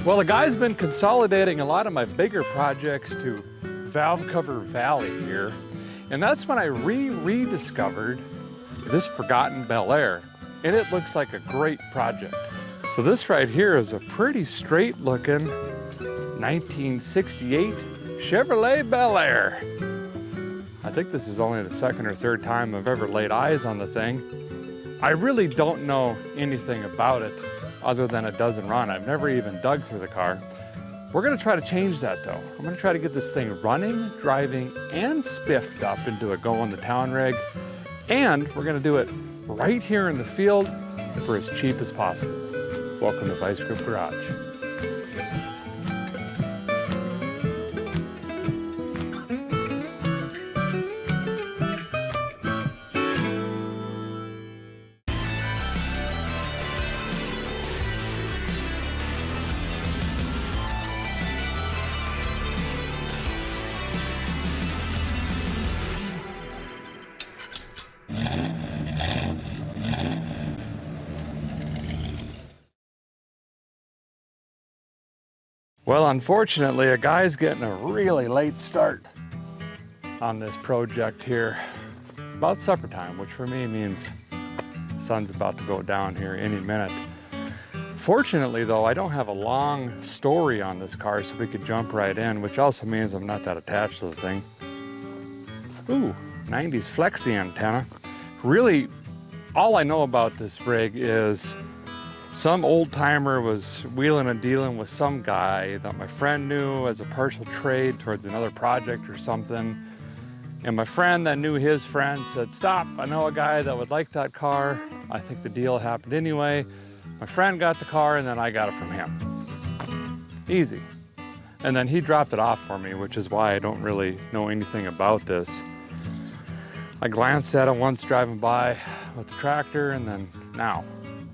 Well, the guy's been consolidating a lot of my bigger projects to Valve Cover Valley here. And that's when I rediscovered this forgotten Bel Air. And it looks like a great project. So this right here is a pretty straight looking 1968 Chevrolet Bel Air. I think this is only the second or third time I've ever laid eyes on the thing. I really don't know anything about it other than it doesn't run. I've never even dug through the car. We're gonna try to change that though. I'm gonna try to get this thing running, driving, and spiffed up into a go-on-the-town rig. And we're gonna do it right here in the field for as cheap as possible. Welcome to Vice Grip Garage. Well, unfortunately, a guy's getting a really late start on this project here. About supper time, which for me means the sun's about to go down here any minute. Fortunately, though, I don't have a long story on this car, so we could jump right in, which also means I'm not that attached to the thing. Ooh, 90s flexi antenna. Really, all I know about this rig is some old timer was wheeling and dealing with some guy that my friend knew as a partial trade towards another project or something. And my friend that knew his friend said, "Stop, I know a guy that would like that car." I think the deal happened anyway. My friend got the car and then I got it from him. Easy. And then he dropped it off for me, which is why I don't really know anything about this. I glanced at it once driving by with the tractor and then now.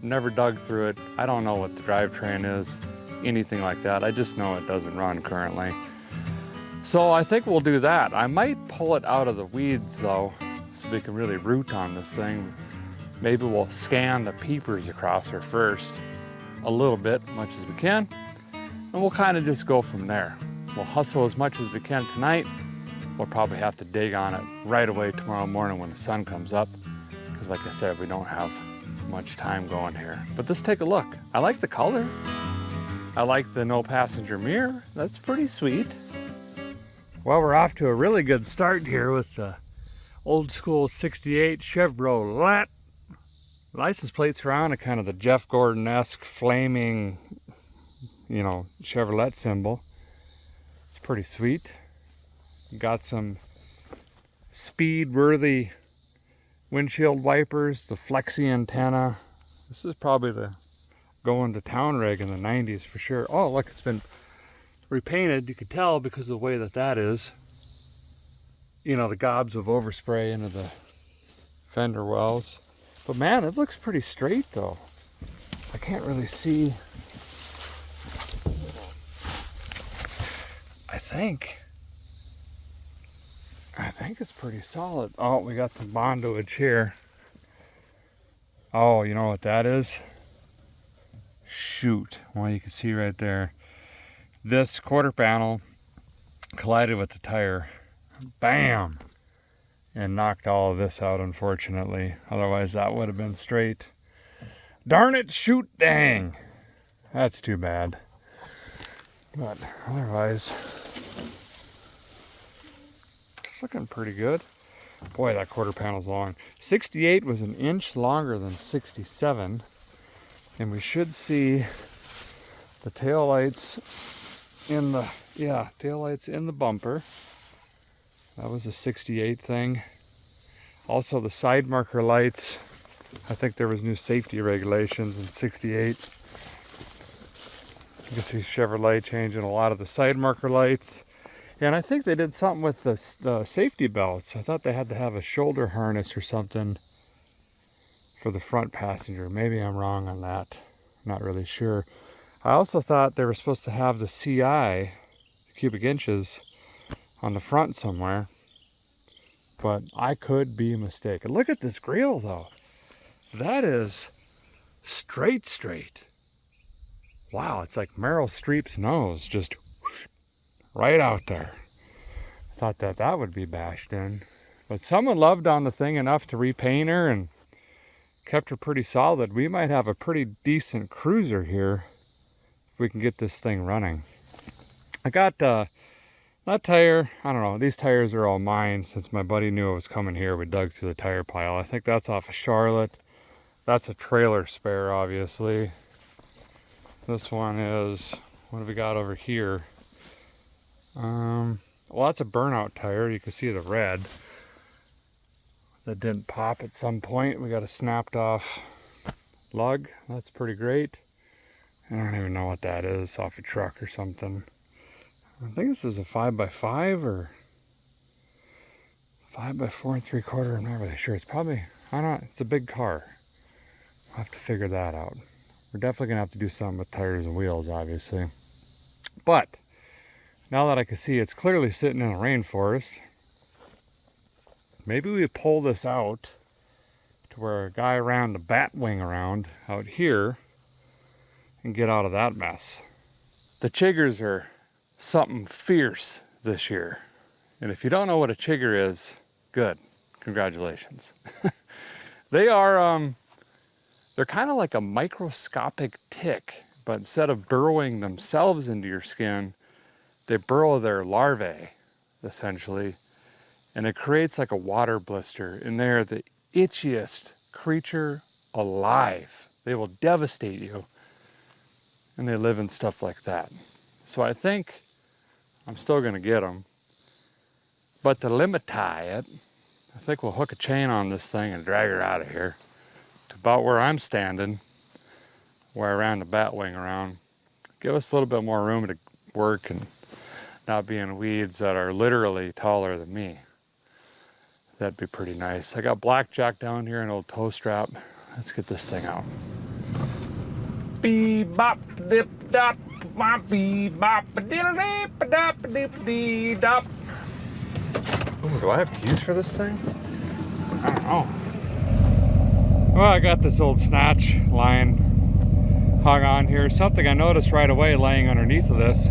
Never dug through it. I don't know what the drivetrain is, anything like that. I just know it doesn't run currently. So I think we'll do that. I might pull it out of the weeds though, so we can really root on this thing. Maybe we'll scan the peepers across her first, a little bit, much as we can, and we'll kind of just go from there. We'll hustle as much as we can tonight. We'll probably have to dig on it right away tomorrow morning when the sun comes up, because like I said, we don't have much time going here. But let's take a look. I like the color. I like the no passenger mirror. That's pretty sweet. Well, we're off to a really good start here with the old school 68 Chevrolet. License plates are on a kind of the Jeff Gordon-esque flaming, you know, Chevrolet symbol. It's pretty sweet. Got some speed-worthy windshield wipers, the flexi antenna. This is probably the going to town rig in the 90s for sure. Oh, look, it's been repainted. You could tell because of the way that is. You know, the gobs of overspray into the fender wells. But man, it looks pretty straight though. I can't really see. I think it's pretty solid. Oh, we got some bondage here. Oh, you know what that is? Shoot. Well, you can see right there. This quarter panel collided with the tire. Bam! And knocked all of this out, unfortunately. Otherwise, that would have been straight. Darn it, shoot, dang! That's too bad. But otherwise, looking pretty good. Boy, that quarter panel's long. 68 was an inch longer than 67. And we should see the taillights in the, taillights in the bumper. That was a 68 thing. Also the side marker lights. I think there was new safety regulations in 68. You can see Chevrolet changing a lot of the side marker lights. And I think they did something with the safety belts. I thought they had to have a shoulder harness or something for the front passenger. Maybe I'm wrong on that. Not really sure. I also thought they were supposed to have the CI, cubic inches, on the front somewhere. But I could be mistaken. Look at this grille though. That is straight. Wow, it's like Meryl Streep's nose, just right out there. Thought that would be bashed in. But someone loved on the thing enough to repaint her and kept her pretty solid. We might have a pretty decent cruiser here if we can get this thing running. I got that tire, I don't know, these tires are all mine since my buddy knew I was coming here. We dug through the tire pile. I think that's off of Charlotte. That's a trailer spare, obviously. This one is, what have we got over here? Well, that's a burnout tire. You can see the red. That didn't pop at some point. We got a snapped off lug. That's pretty great. I don't even know what that is, off a truck or something. I think this is a 5x5 or 5x4 3/4. I'm not really sure. It's probably, I don't know, it's a big car. I'll have to figure that out. We're definitely gonna have to do something with tires and wheels, obviously. But now that I can see it's clearly sitting in a rainforest, maybe we pull this out to where a guy ran the bat wing around out here and get out of that mess. The chiggers are something fierce this year. And if you don't know what a chigger is, good. Congratulations. They are, they're kind of like a microscopic tick, but instead of burrowing themselves into your skin, they burrow their larvae, essentially. And it creates like a water blister. And they're the itchiest creature alive. They will devastate you. And they live in stuff like that. So I think I'm still gonna get them. But to limit tie it, I think we'll hook a chain on this thing and drag her out of here to about where I'm standing, where I ran the bat wing around. Give us a little bit more room to work and not be in weeds that are literally taller than me. That'd be pretty nice. I got blackjack down here, an old toe strap. Let's get this thing out. Bee bop dip dop, bop bee bop diddle dip dop dip dee dop. Ooh, do I have keys for this thing? I don't know. Well, I got this old snatch line hung on here. Something I noticed right away laying underneath of this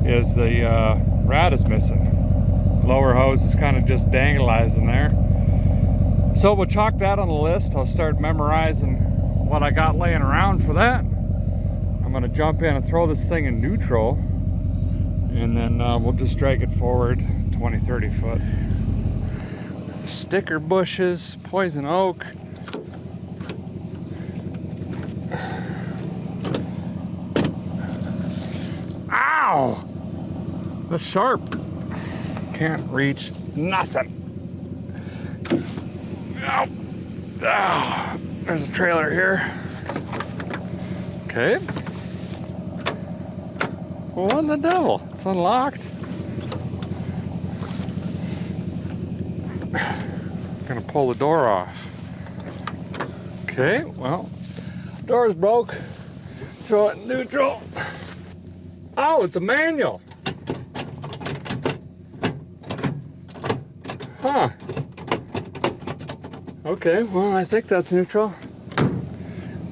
is the rad is missing. Lower hose is kind of just dangling there. So we'll chalk that on the list. I'll start memorizing what I got laying around for that. I'm gonna jump in and throw this thing in neutral, and then we'll just drag it forward 20, 30 foot. Sticker bushes, poison oak. Ow! That's sharp. Can't reach nothing. Oh. Oh. There's a trailer here. Okay. Well, what in the devil? It's unlocked. I'm gonna pull the door off. Okay, well, door's broke. Throw it in neutral. Oh, it's a manual. Huh. Okay, well, I think that's neutral.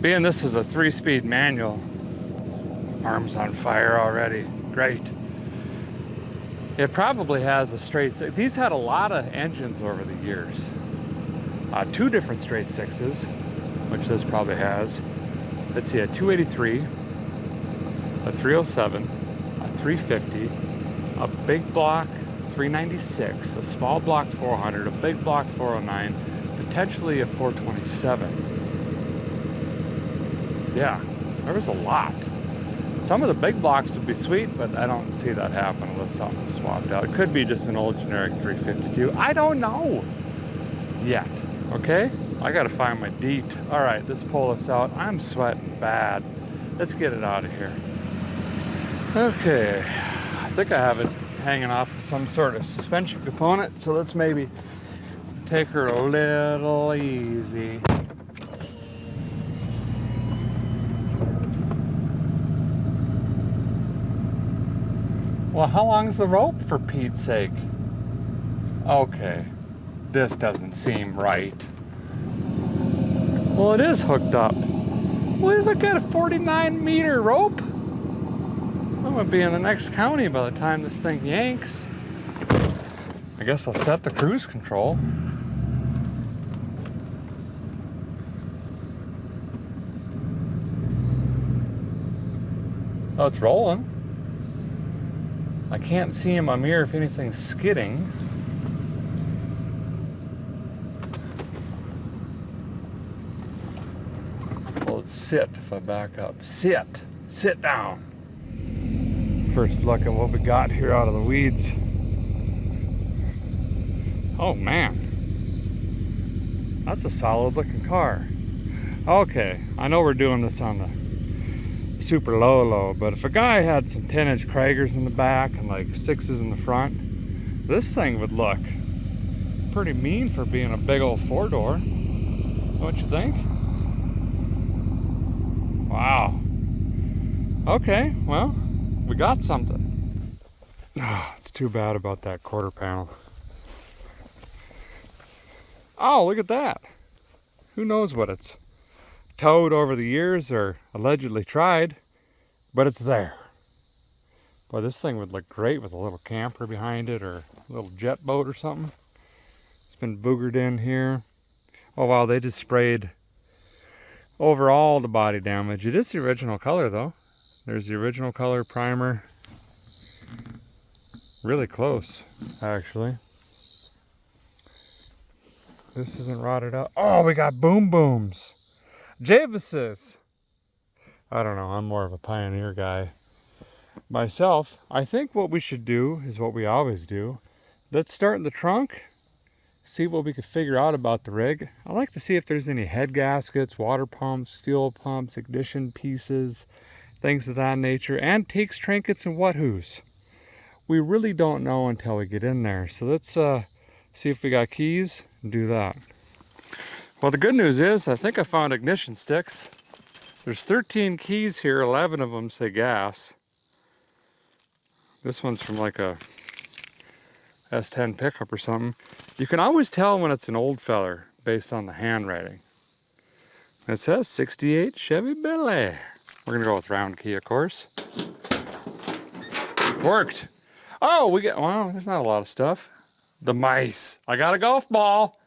Being this is a 3-speed manual, arm's on fire already. Great. It probably has a straight six. These had a lot of engines over the years. 2 different straight sixes, which this probably has. Let's see, a 283, a 307, a 350, a big block 396, a small block 400, a big block 409, potentially a 427. Yeah, there was a lot. Some of the big blocks would be sweet, but I don't see that happen unless something was swapped out. It could be just an old generic 352. I don't know yet, okay? I gotta find my deet. All right, let's pull this out. I'm sweating bad. Let's get it out of here. Okay, I think I have it hanging off of some sort of suspension component, so let's maybe take her a little easy. Well, how long's the rope, for Pete's sake? Okay, this doesn't seem right. Well, it is hooked up. We've got a 49-meter rope. I'm gonna be in the next county by the time this thing yanks. I guess I'll set the cruise control. Oh, it's rolling. I can't see in my mirror if anything's skidding. Well, let's sit if I back up. Sit. Sit down. First look at what we got here out of the weeds. Oh man. That's a solid looking car. Okay, I know we're doing this on the super low, but if a guy had some 10-inch Kragers in the back and like 6s in the front, this thing would look pretty mean for being a big old 4-door. Don't you think? Wow. Okay, well, we got something. Oh, it's too bad about that quarter panel. Oh, look at that. Who knows what it's towed over the years or allegedly tried, but it's there. Boy, this thing would look great with a little camper behind it or a little jet boat or something. It's been boogered in here. Oh wow, they just sprayed over all the body damage. It is the original color though. There's the original color primer. Really close, actually. This isn't rotted out. Oh, we got boom booms. Javises. I don't know, I'm more of a Pioneer guy myself. I think what we should do is what we always do. Let's start in the trunk, see what we could figure out about the rig. I like to see if there's any head gaskets, water pumps, fuel pumps, ignition pieces, things of that nature, antiques, trinkets, and what-whos. We really don't know until we get in there. So let's see if we got keys and do that. Well, the good news is I think I found ignition sticks. There's 13 keys here, 11 of them say gas. This one's from like a S10 pickup or something. You can always tell when it's an old feller based on the handwriting. It says 68 Chevy Bel Air. We're gonna go with round key, of course. Worked. Oh, we got, well, there's not a lot of stuff. The mice. I got a golf ball.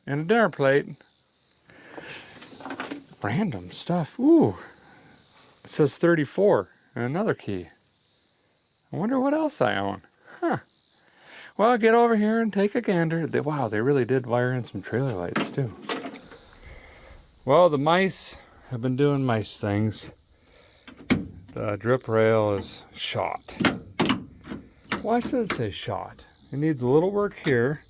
And a dinner plate. Random stuff. Ooh. It says 34 and another key. I wonder what else I own. Huh. Well, get over here and take a gander. Wow, they really did wire in some trailer lights too. Well, the mice have been doing mice things. The drip rail is shot. Why should it say shot? It needs a little work here.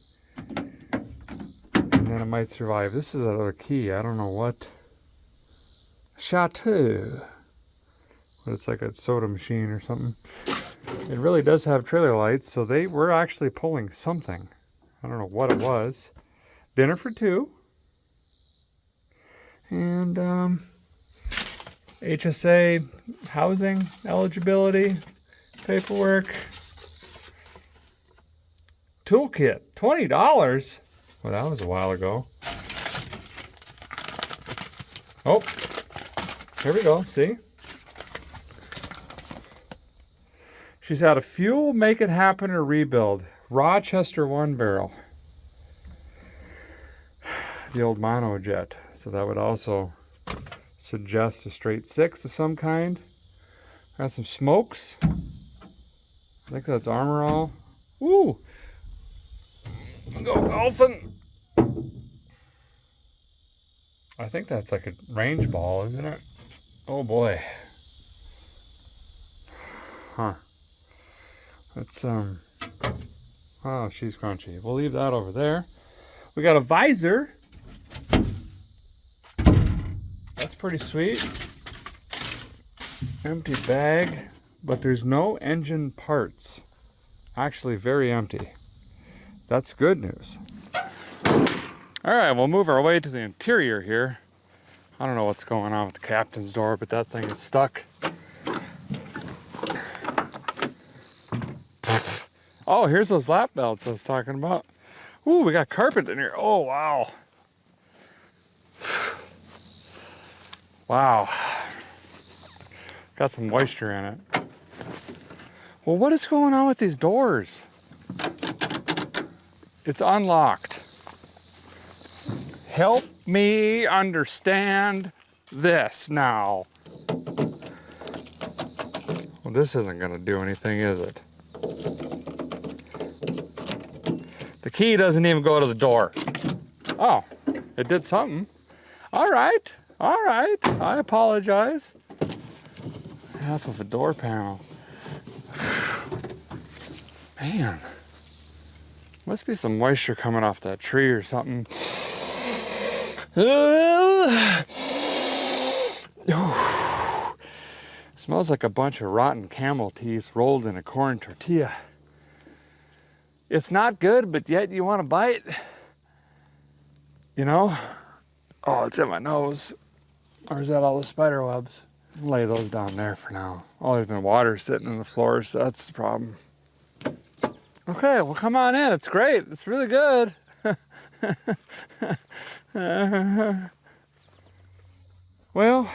And then it might survive. This is another key. I don't know what. Chateau. But it's like a soda machine or something. It really does have trailer lights, so they were actually pulling something. I don't know what it was. Dinner for two. And HSA housing eligibility paperwork. Toolkit, $20. Well, that was a while ago. Oh, here we go, see? She's out of fuel, make it happen, or rebuild. Rochester 1-barrel. The old monojet. So that would also suggest a straight 6 of some kind. Got some smokes. I think that's Armor All. Woo! Go golfing! I think that's like a range ball, isn't it? Oh boy. Huh. That's, oh, she's crunchy. We'll leave that over there. We got a visor. That's pretty sweet. Empty bag, but there's no engine parts. Actually, very empty. That's good news. All right, we'll move our way to the interior here. I don't know what's going on with the captain's door, but that thing is stuck. Oh, here's those lap belts I was talking about. Ooh, we got carpet in here. Oh, wow. Wow. Got some moisture in it. Well, what is going on with these doors? It's unlocked. Help me understand this now. Well, this isn't gonna do anything, is it? The key doesn't even go to the door. Oh, it did something. All right, I apologize. Half of a door panel. Man, must be some moisture coming off that tree or something. Smells like a bunch of rotten camel teeth rolled in a corn tortilla. It's not good, but yet you want to bite. You know? Oh, it's in my nose. Or is that all the spider webs? I'll lay those down there for now. Oh, there's been water sitting in the floor, so that's the problem. Okay, well, come on in. It's great. It's really good. Well,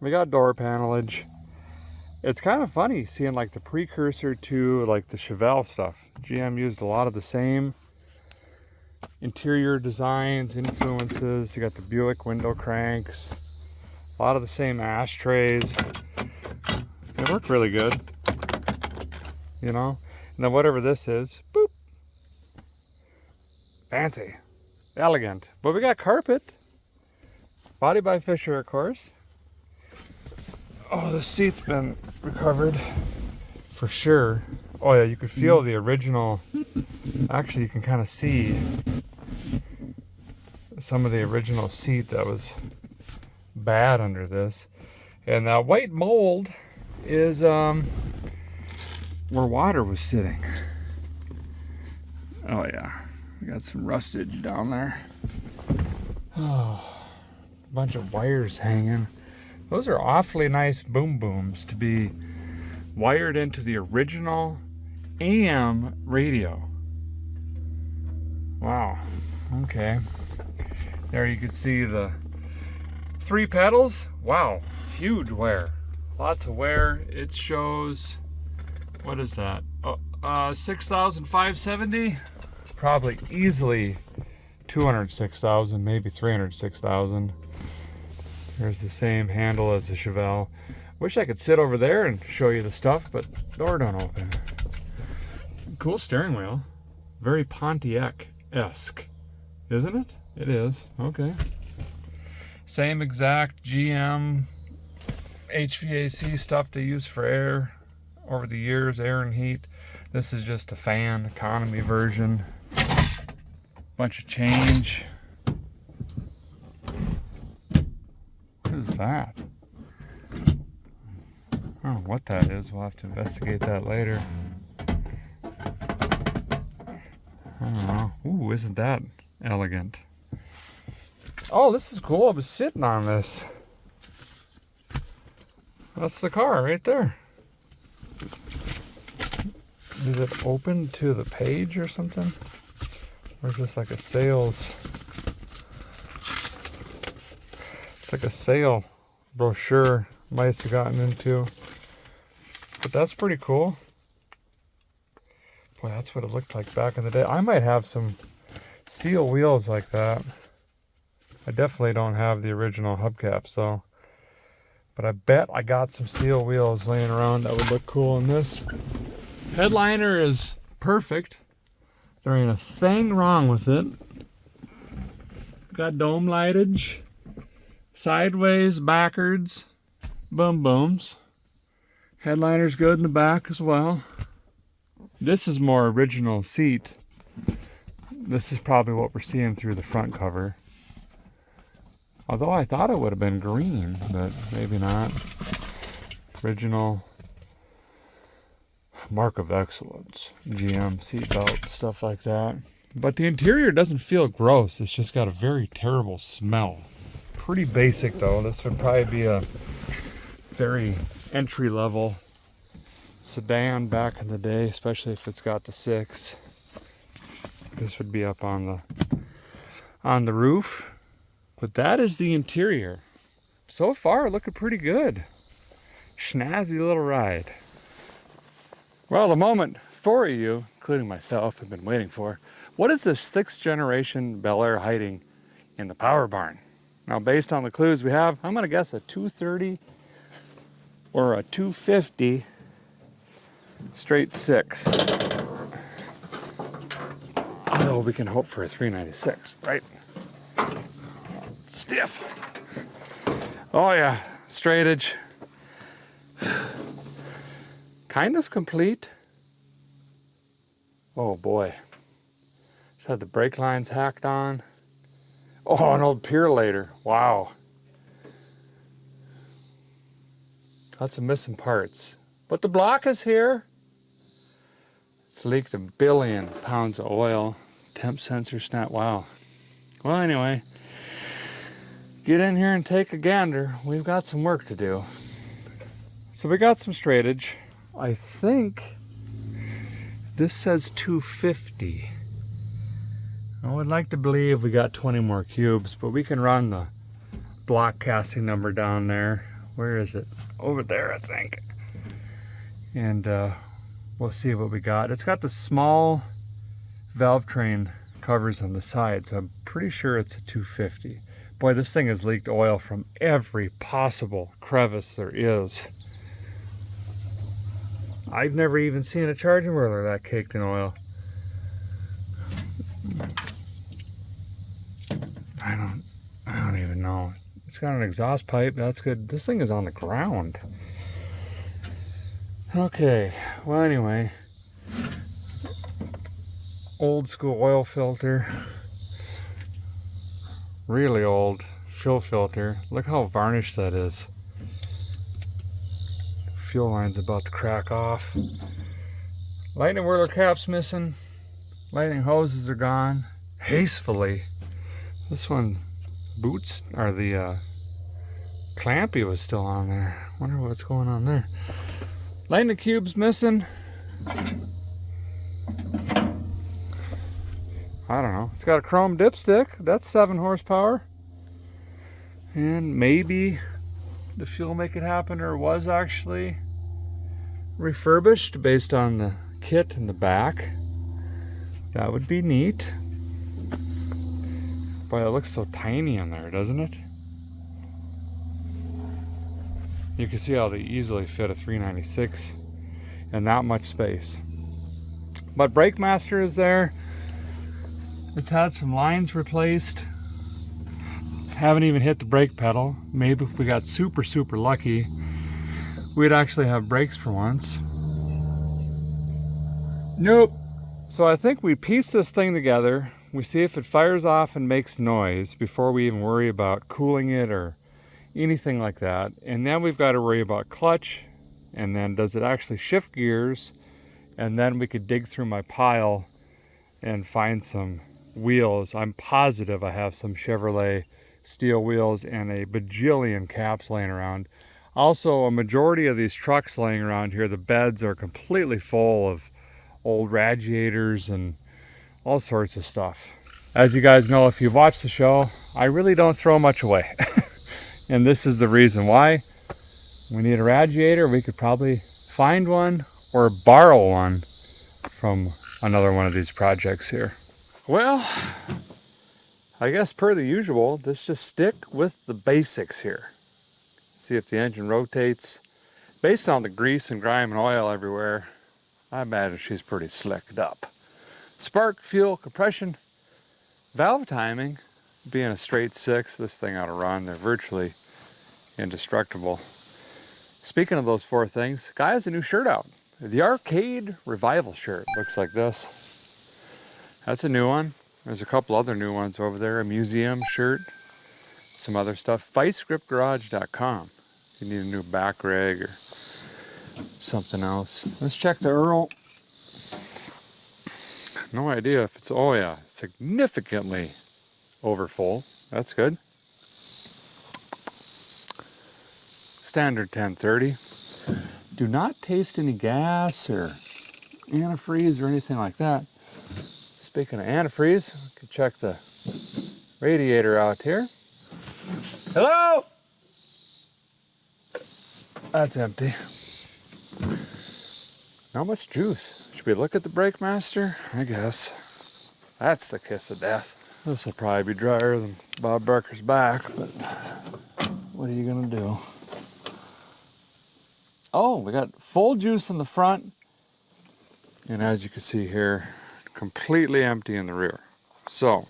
we got door panelage. It's kind of funny seeing like the precursor to like the Chevelle stuff. GM used a lot of the same interior designs, influences. You got the Buick window cranks, a lot of the same ashtrays. They work really good, you know. And then whatever this is, boop, fancy, elegant. But we got carpet, body by Fisher, of course. Oh, the seat's been recovered for sure. Oh yeah, you could feel the original. Actually, you can kind of see some of the original seat that was bad under this. And that white mold is where water was sitting. Oh yeah, we got some rustage down there. Oh, a bunch of wires hanging. Those are awfully nice boom booms to be wired into the original AM radio. Wow, okay. There you can see the 3 pedals. Wow, huge wear. Lots of wear. It shows, what is that? 6,570? Probably easily 206,000, maybe 306,000. There's the same handle as the Chevelle. Wish I could sit over there and show you the stuff, but door don't open. Cool steering wheel. Very Pontiac-esque, isn't it? It is, okay. Same exact GM HVAC stuff they use for air over the years, air and heat. This is just a fan, economy version. Bunch of change. What is that? I don't know what that is. We'll have to investigate that later. I don't know. Ooh, isn't that elegant? Oh, this is cool. I was sitting on this. That's the car right there. Is it open to the page or something? Or is this like a sales? It's like a sale brochure mice have gotten into. But that's pretty cool. Boy, that's what it looked like back in the day. I might have some steel wheels like that. I definitely don't have the original hubcaps though. But I bet I got some steel wheels laying around that would look cool in this. Headliner is perfect. There ain't a thing wrong with it. Got dome lightage. Sideways, backwards, boom booms. Headliner's good in the back as well. This is more original seat. This is probably what we're seeing through the front cover. Although I thought it would have been green, but maybe not. Original mark of excellence. GM seatbelt, stuff like that. But the interior doesn't feel gross. It's just got a very terrible smell. Pretty basic though. This would probably be a very entry-level sedan back in the day, especially if it's got the 6. This would be up on the roof. But that is the interior. so far looking pretty good. Snazzy little ride. Well, the moment 4 of you, including myself, have been waiting for. What is this 6th generation Bel Air hiding in the power barn? Now, based on the clues we have, I'm gonna guess a 230 or a 250 straight 6. Although we can hope for a 396, right? Stiff. Oh yeah, straightage. Kind of complete. Oh boy. Just had the brake lines hacked on. Oh, an old purelator. Wow. Lots of missing parts. But the block is here. It's leaked 1 billion pounds of oil. Temp sensor snap. Wow. Well, anyway, get in here and take a gander. We've got some work to do. So we got some straightage. I think this says 250. I would like to believe we got 20 more cubes, but we can run the block casting number down there. Where is it? Over there, I think. And we'll see what we got. It's got the small valve train covers on the side, so I'm pretty sure it's a 250. Boy, this thing has leaked oil from every possible crevice there is. I've never even seen a charging whirler that caked in oil. I don't even know. It's got an exhaust pipe, that's good. This thing is on the ground. Okay, well anyway. Old school oil filter. Really old fill filter. Look how varnished that is. Fuel line's about to crack off. Lightning whirler cap's missing. Lightning hoses are gone. Hastefully. This one, boots, or the clampy was still on there. Wonder what's going on there. Lightning cube's missing. I don't know. It's got a chrome dipstick. That's 7 horsepower. And maybe the fuel make it happen, or was actually refurbished based on the kit in the back. That would be neat. Boy, it looks so tiny in there, doesn't it? You can see how they easily fit a 396 in that much space. But Brake Master is there. It's had some lines replaced. Haven't even hit the brake pedal. Maybe if we got super lucky, we'd actually have brakes for once. Nope. So I think we piece this thing together. We see if it fires off and makes noise before we even worry about cooling it or anything like that. And then we've got to worry about clutch, and then does it actually shift gears? And then we could dig through my pile and find some wheels. I'm positive I have some Chevrolet steel wheels and a bajillion caps laying around. Also, a majority of these trucks laying around here, the beds are completely full of old radiators and all sorts of stuff. As you guys know, if you've watched the show, I really don't throw much away. And this is the reason why. We need a radiator. We could probably find one or borrow one from another one of these projects here. Well, I guess per the usual, let's just stick with the basics here. See if the engine rotates. Based on the grease and grime and oil everywhere, I imagine she's pretty slicked up. Spark, fuel, compression, valve timing. Being a straight 6, this thing ought to run. They're virtually indestructible. Speaking of those 4 things, guy has a new shirt out. The Arcade Revival shirt. Looks like this. That's a new one. There's a couple other new ones over there. A museum shirt. Some other stuff. ViceGripGarage.com. If you need a new back rig or something else. Let's check the Earl. No idea if it's, oh yeah, significantly over full. That's good. Standard 1030. Do not taste any gas or antifreeze or anything like that. Speaking of antifreeze, we can check the radiator out here. Hello? That's empty. Not much juice. Should we look at the brake master? I guess. That's the kiss of death. This will probably be drier than Bob Barker's back, but what are you gonna do? Oh, we got full juice in the front, and as you can see here, completely empty in the rear. So,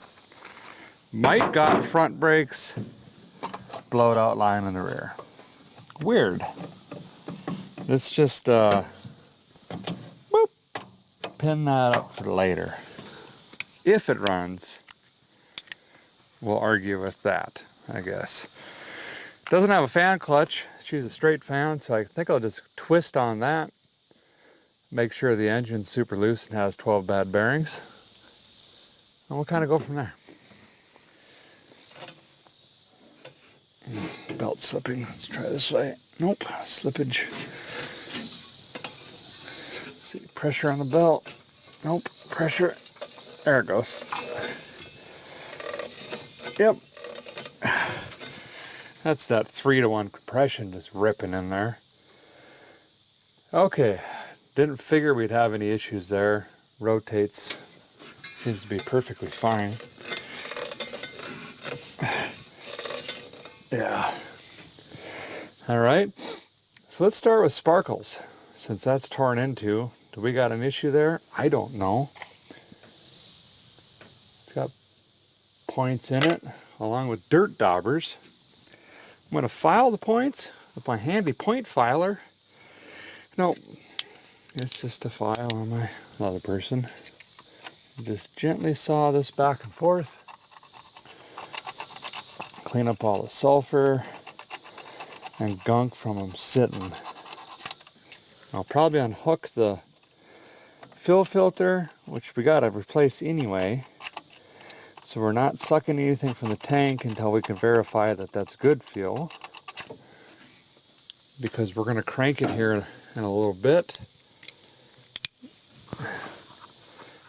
Mike got front brakes, blowed out line in the rear. Weird. Let's just boop, pin that up for later. If it runs, we'll argue with that, I guess. Doesn't have a fan clutch. Choose a straight fan, so I think I'll just twist on that. Make sure the engine's super loose and has 12 bad bearings. And we'll kind of go from there. Belt slipping. Let's try this way. Nope, slippage. Let's see, pressure on the belt. Nope, pressure. There it goes. Yep. That's that 3-to-1 compression just ripping in there. Okay, didn't figure we'd have any issues there. Rotates, seems to be perfectly fine. Yeah. All right, so let's start with sparkles. Since that's torn into, do we got an issue there? I don't know. It's got points in it, along with dirt daubers. I'm going to file the points with my handy point filer. No, it's just a file on my other person. Just gently saw this back and forth. Clean up all the sulfur and gunk from them sitting. I'll probably unhook the fill filter, which we got to replace anyway. So we're not sucking anything from the tank until we can verify that that's good fuel. Because we're going to crank it here in a little bit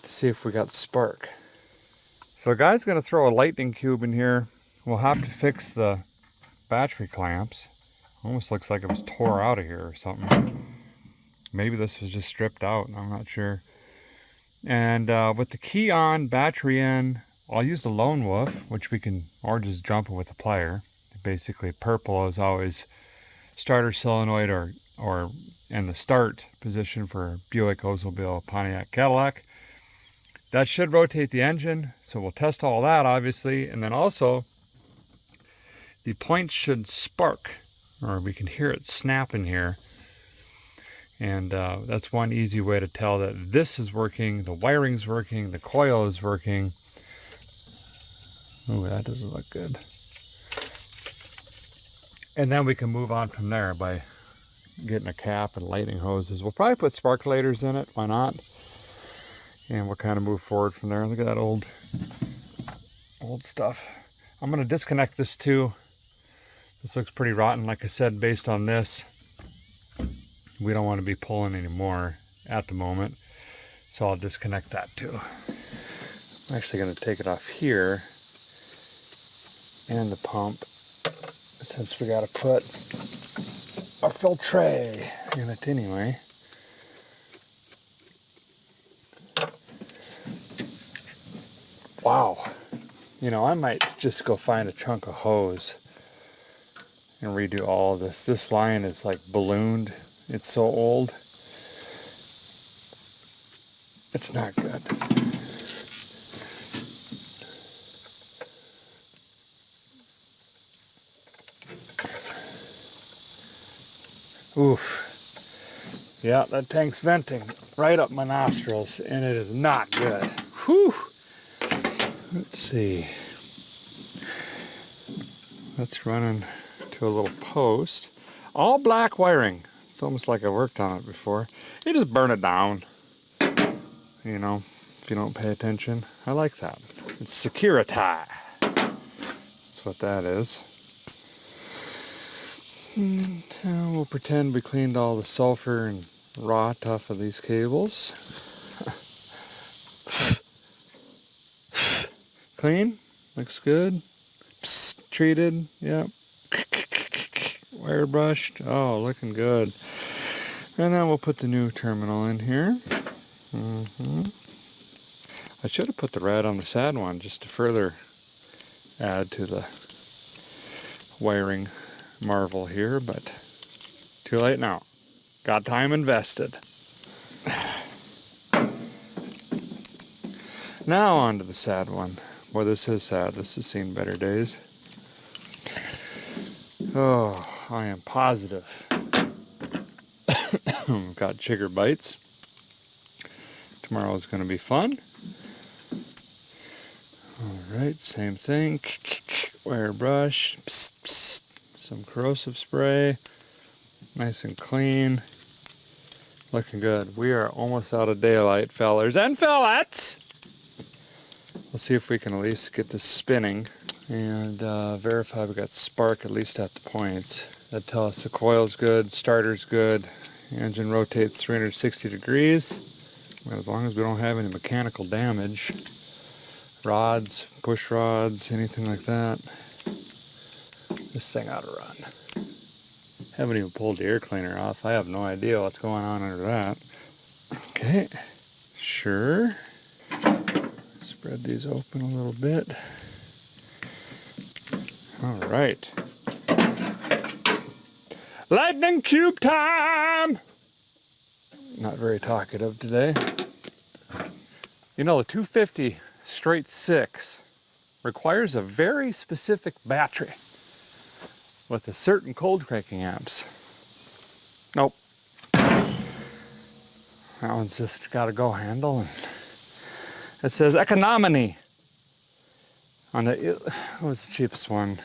to see if we got spark. So a guy's going to throw a lightning cube in here. We'll have to fix the battery clamps. Almost looks like it was tore out of here or something. Maybe this was just stripped out, I'm not sure. And with the key on, battery in, I'll use the lone wolf, which we can, or just jump it with a plier. Basically, purple is always starter solenoid or in the start position for Buick, Oldsmobile, Pontiac, Cadillac. That should rotate the engine, so we'll test all that obviously, and then also the point should spark, or we can hear it snapping here. And that's one easy way to tell that this is working, the wiring's working, the coil is working. Ooh, that doesn't look good. And then we can move on from there by getting a cap and lightning hoses. We'll probably put sparkulators in it, why not? And we'll kind of move forward from there. Look at that old stuff. I'm going to disconnect this too. This looks pretty rotten, like I said, based on this. We don't want to be pulling anymore at the moment, so I'll disconnect that too. I'm actually going to take it off here and the pump, since we got to put a filtre in it anyway. Wow, you know, I might just go find a chunk of hose and redo all of this. This line is like ballooned. It's so old. It's not good. Oof. Yeah, that tank's venting right up my nostrils, and it is not good. Whew. Let's see. That's running to a little post. All black wiring. It's almost like I worked on it before. You just burn it down, you know, if you don't pay attention. I like that. It's Security. That's what that is. And we'll pretend we cleaned all the sulfur and rot off of these cables. Clean, looks good. Psst, treated, yep. wire brushed. Oh, looking good. And then we'll put the new terminal in here. I should have put the red on the sad one just to further add to the wiring marvel here, but too late now. Got time invested. Now on to the sad one. Boy, this is sad. This has seen better days. Oh, I am positive. Got chigger bites. Tomorrow's going to be fun. Alright, same thing. Wire brush. Psst, psst. Some corrosive spray. Nice and clean. Looking good. We are almost out of daylight, fellers and fillettes! We'll see if we can at least get this spinning and verify we got spark at least at the points. That tells us the coil's good, starter's good, the engine rotates 360 degrees. And as long as we don't have any mechanical damage, rods, push rods, anything like that, this thing ought to run. Haven't even pulled the air cleaner off. I have no idea what's going on under that. Okay, sure. Spread these open a little bit. All right. Lightning cube time! Not very talkative today. You know, the 250 straight 6 requires a very specific battery with a certain cold cranking amps. Nope. That one's just got a go handle. And it says economy on the, what was the cheapest one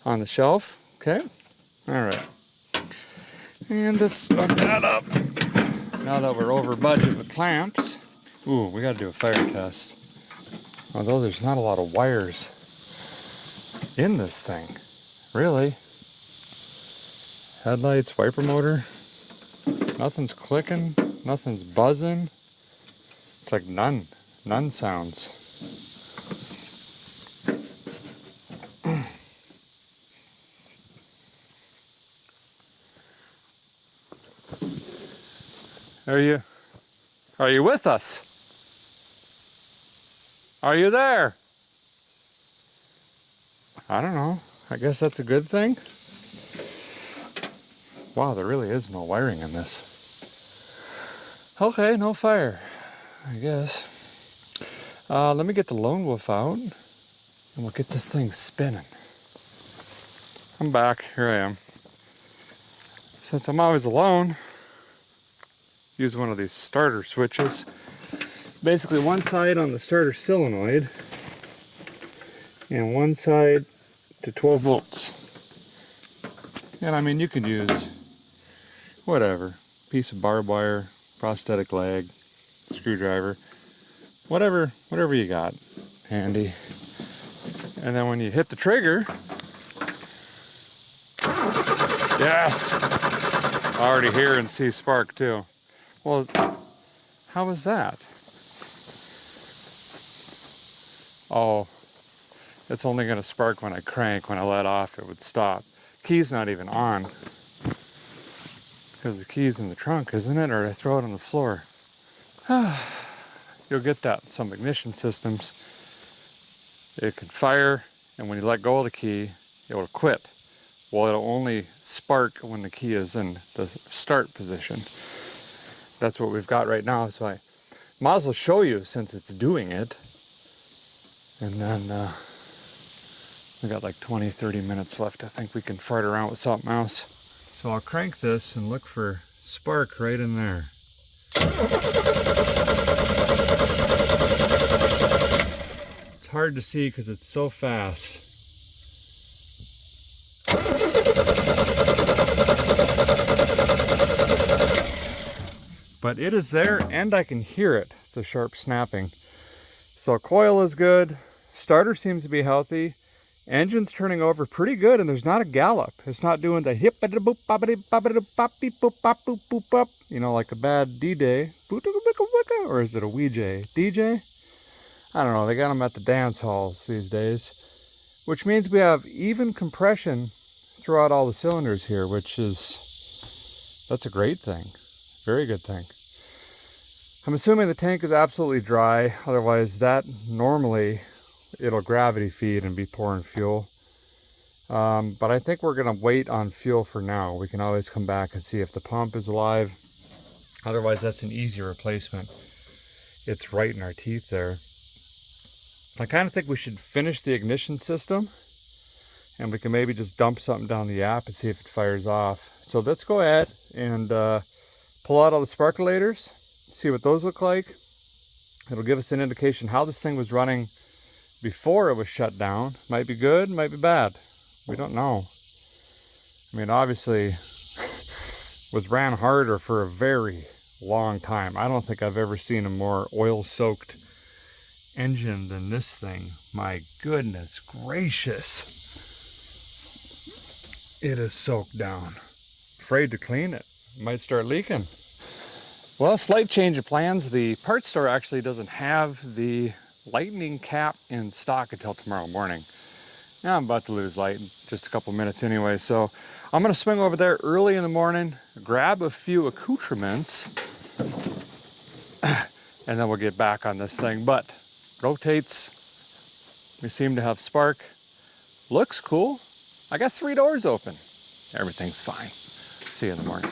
on the shelf? Okay. All right. And let's hook that up. Now that we're over budget with clamps. Ooh, we got to do a fire test. Although there's not a lot of wires in this thing. Really? Headlights, wiper motor. Nothing's clicking. Nothing's buzzing. It's like none sounds. Are you with us? Are you there? I don't know. I guess that's a good thing. Wow, there really is no wiring in this. Okay, no fire, I guess. Let me get the lone wolf out and we'll get this thing spinning. I'm back. Here I am. Since I'm always alone, use one of these starter switches. Basically one side on the starter solenoid and one side to 12 volts. And I mean, you could use whatever, piece of barbed wire, prosthetic leg, screwdriver, whatever you got handy. And then when you hit the trigger, yes, I already hear and see spark too. Well, how was that? Oh, it's only going to spark when I crank. When I let off, it would stop. Key's not even on. Because the key's in the trunk, isn't it? Or I throw it on the floor. You'll get that in some ignition systems. It can fire, and when you let go of the key, it will quit. Well, it'll only spark when the key is in the start position. That's what we've got right now, so I might as well show you since it's doing it. And then we got like 20-30 minutes left. I think we can fart around with something else. So I'll crank this and look for spark right in there. It's hard to see because it's so fast. But it is there and I can hear it. It's a sharp snapping. So coil is good. Starter seems to be healthy. Engine's turning over pretty good, and there's not a gallop. It's not doing the hip boop boop boop boop, you know, like a bad DJ. Or is it a WJ? DJ? I don't know. They got them at the dance halls these days. Which means we have even compression throughout all the cylinders here, that's a great thing. Very good thing. I'm assuming the tank is absolutely dry, otherwise that normally it'll gravity feed and be pouring fuel. But I think we're gonna wait on fuel for now. We can always come back and see if the pump is alive. Otherwise, that's an easy replacement. It's right in our teeth there. I kind of think we should finish the ignition system, and we can maybe just dump something down the app and see if it fires off. So let's go ahead and pull out all the sparkulators, see what those look like. It'll give us an indication how this thing was running before it was shut down. Might be good, might be bad. We don't know. I mean, obviously, was ran harder for a very long time. I don't think I've ever seen a more oil-soaked engine than this thing. My goodness gracious. It is soaked down. Afraid to clean it. Might start leaking. Well, slight change of plans. The parts store actually doesn't have the lightning cap in stock until tomorrow morning. Now I'm about to lose light in just a couple minutes anyway, so I'm gonna swing over there early in the morning, grab a few accoutrements, and then we'll get back on this thing. But rotates, we seem to have spark, looks cool. I got 3 doors open. Everything's fine. See you in the morning.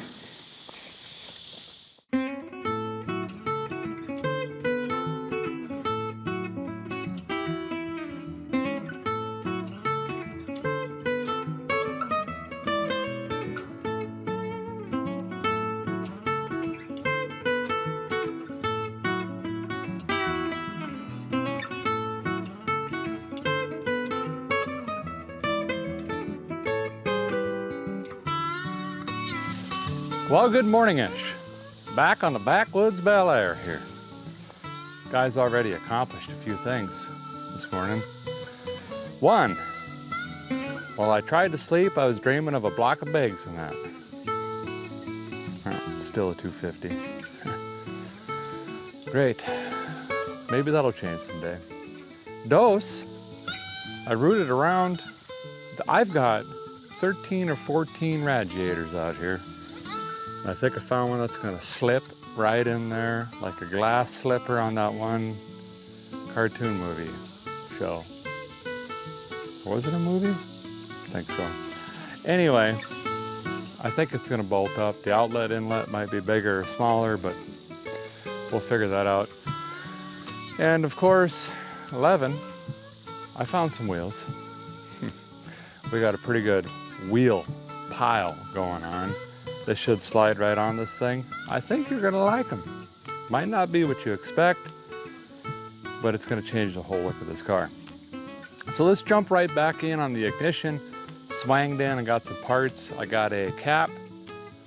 Well, good morning-ish. Back on the backwoods Bel Air here. Guys already accomplished a few things this morning. One, while I tried to sleep, I was dreaming of a block of bags in that. Oh, still a 250. Great. Maybe that'll change someday. Dose, I rooted around. I've got 13 or 14 radiators out here. I think I found one that's gonna slip right in there, like a glass slipper on that one cartoon movie show. Was it a movie? I think so. Anyway, I think it's gonna bolt up. The outlet inlet might be bigger or smaller, but we'll figure that out. And of course, 11, I found some wheels. We got a pretty good wheel pile going on. This should slide right on this thing. I think you're gonna like them. Might not be what you expect, but it's gonna change the whole look of this car. So let's jump right back in on the ignition. Swanged in and got some parts. I got a cap,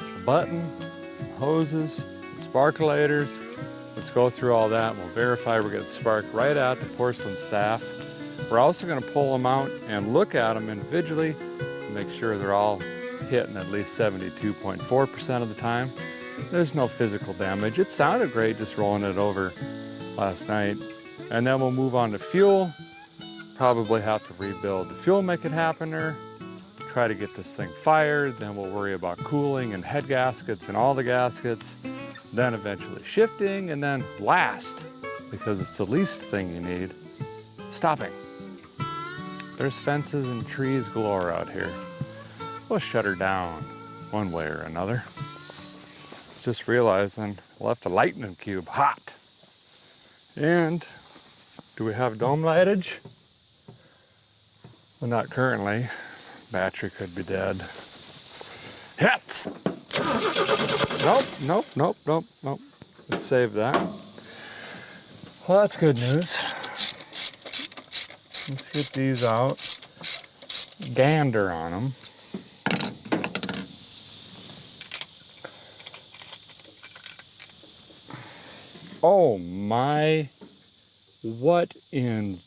a button, some hoses, some sparkulators. Let's go through all that. We'll verify we're getting spark right at the porcelain staff. We're also gonna pull them out and look at them individually to make sure they're all hitting at least 72.4% of the time. There's no physical damage. It sounded great just rolling it over last night. And then we'll move on to fuel. Probably have to rebuild the fuel make it happener, try to get this thing fired. Then we'll worry about cooling and head gaskets and all the gaskets. Then eventually shifting, and then last, because it's the least thing you need, stopping. There's fences and trees galore out here. We'll shut her down one way or another. Just realizing I left the lightning cube hot. And do we have dome lightage? Well, not currently. Battery could be dead. Hits! Nope. Let's save that. Well, that's good news. Let's get these out. Gander on them. Oh my, what in,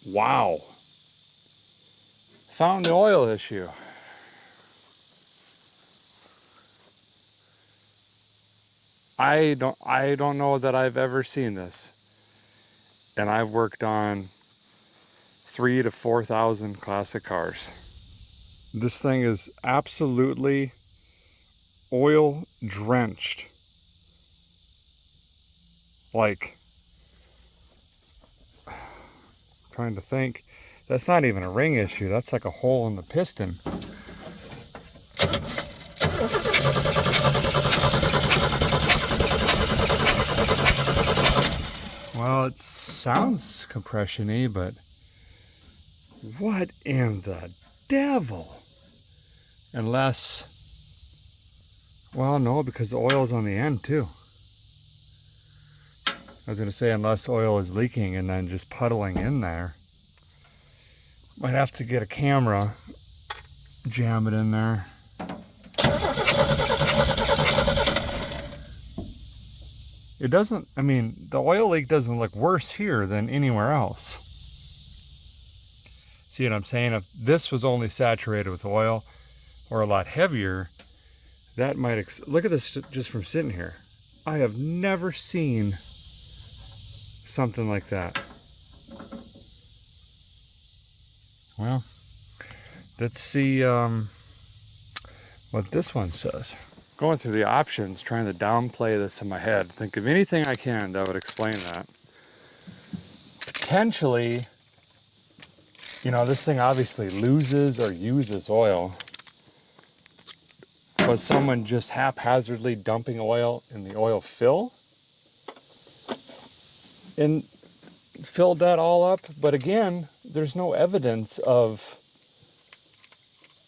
wow. Found the oil issue. I don't know that I've ever seen this. And I've worked on 3,000 to 4,000 classic cars. This thing is absolutely oil drenched. Like, trying to think, that's not even a ring issue, that's like a hole in the piston. Well, it sounds compression-y, but what in the devil? Unless, well, no, because the oil's on the end too. I was going to say, unless oil is leaking and then just puddling in there. Might have to get a camera, jam it in there. It doesn't, I mean, the oil leak doesn't look worse here than anywhere else. See what I'm saying? If this was only saturated with oil or a lot heavier, that might, look at this just from sitting here. I have never seen something like that. Well, let's see what this one says. Going through the options, trying to downplay this in my head. Think of anything I can that would explain that. Potentially, you know, this thing obviously loses or uses oil. Was someone just haphazardly dumping oil in the oil fill and filled that all up? But again, there's no evidence of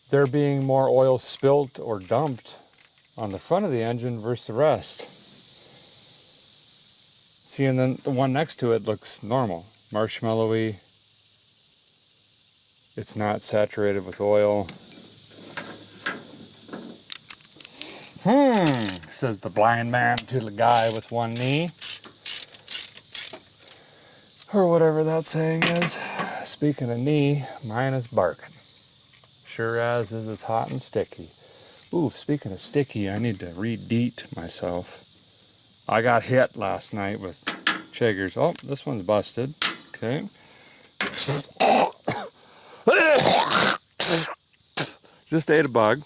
there being more oil spilt or dumped on the front of the engine versus the rest. See, and then the one next to it looks normal, marshmallowy. It's not saturated with oil. Says the blind man to the guy with one knee. Or whatever that saying is. Speaking of knee, mine is barking. Sure as is, it's hot and sticky. Ooh, speaking of sticky, I need to re-deet myself. I got hit last night with Cheggers. Oh, this one's busted. Okay. Just ate a bug.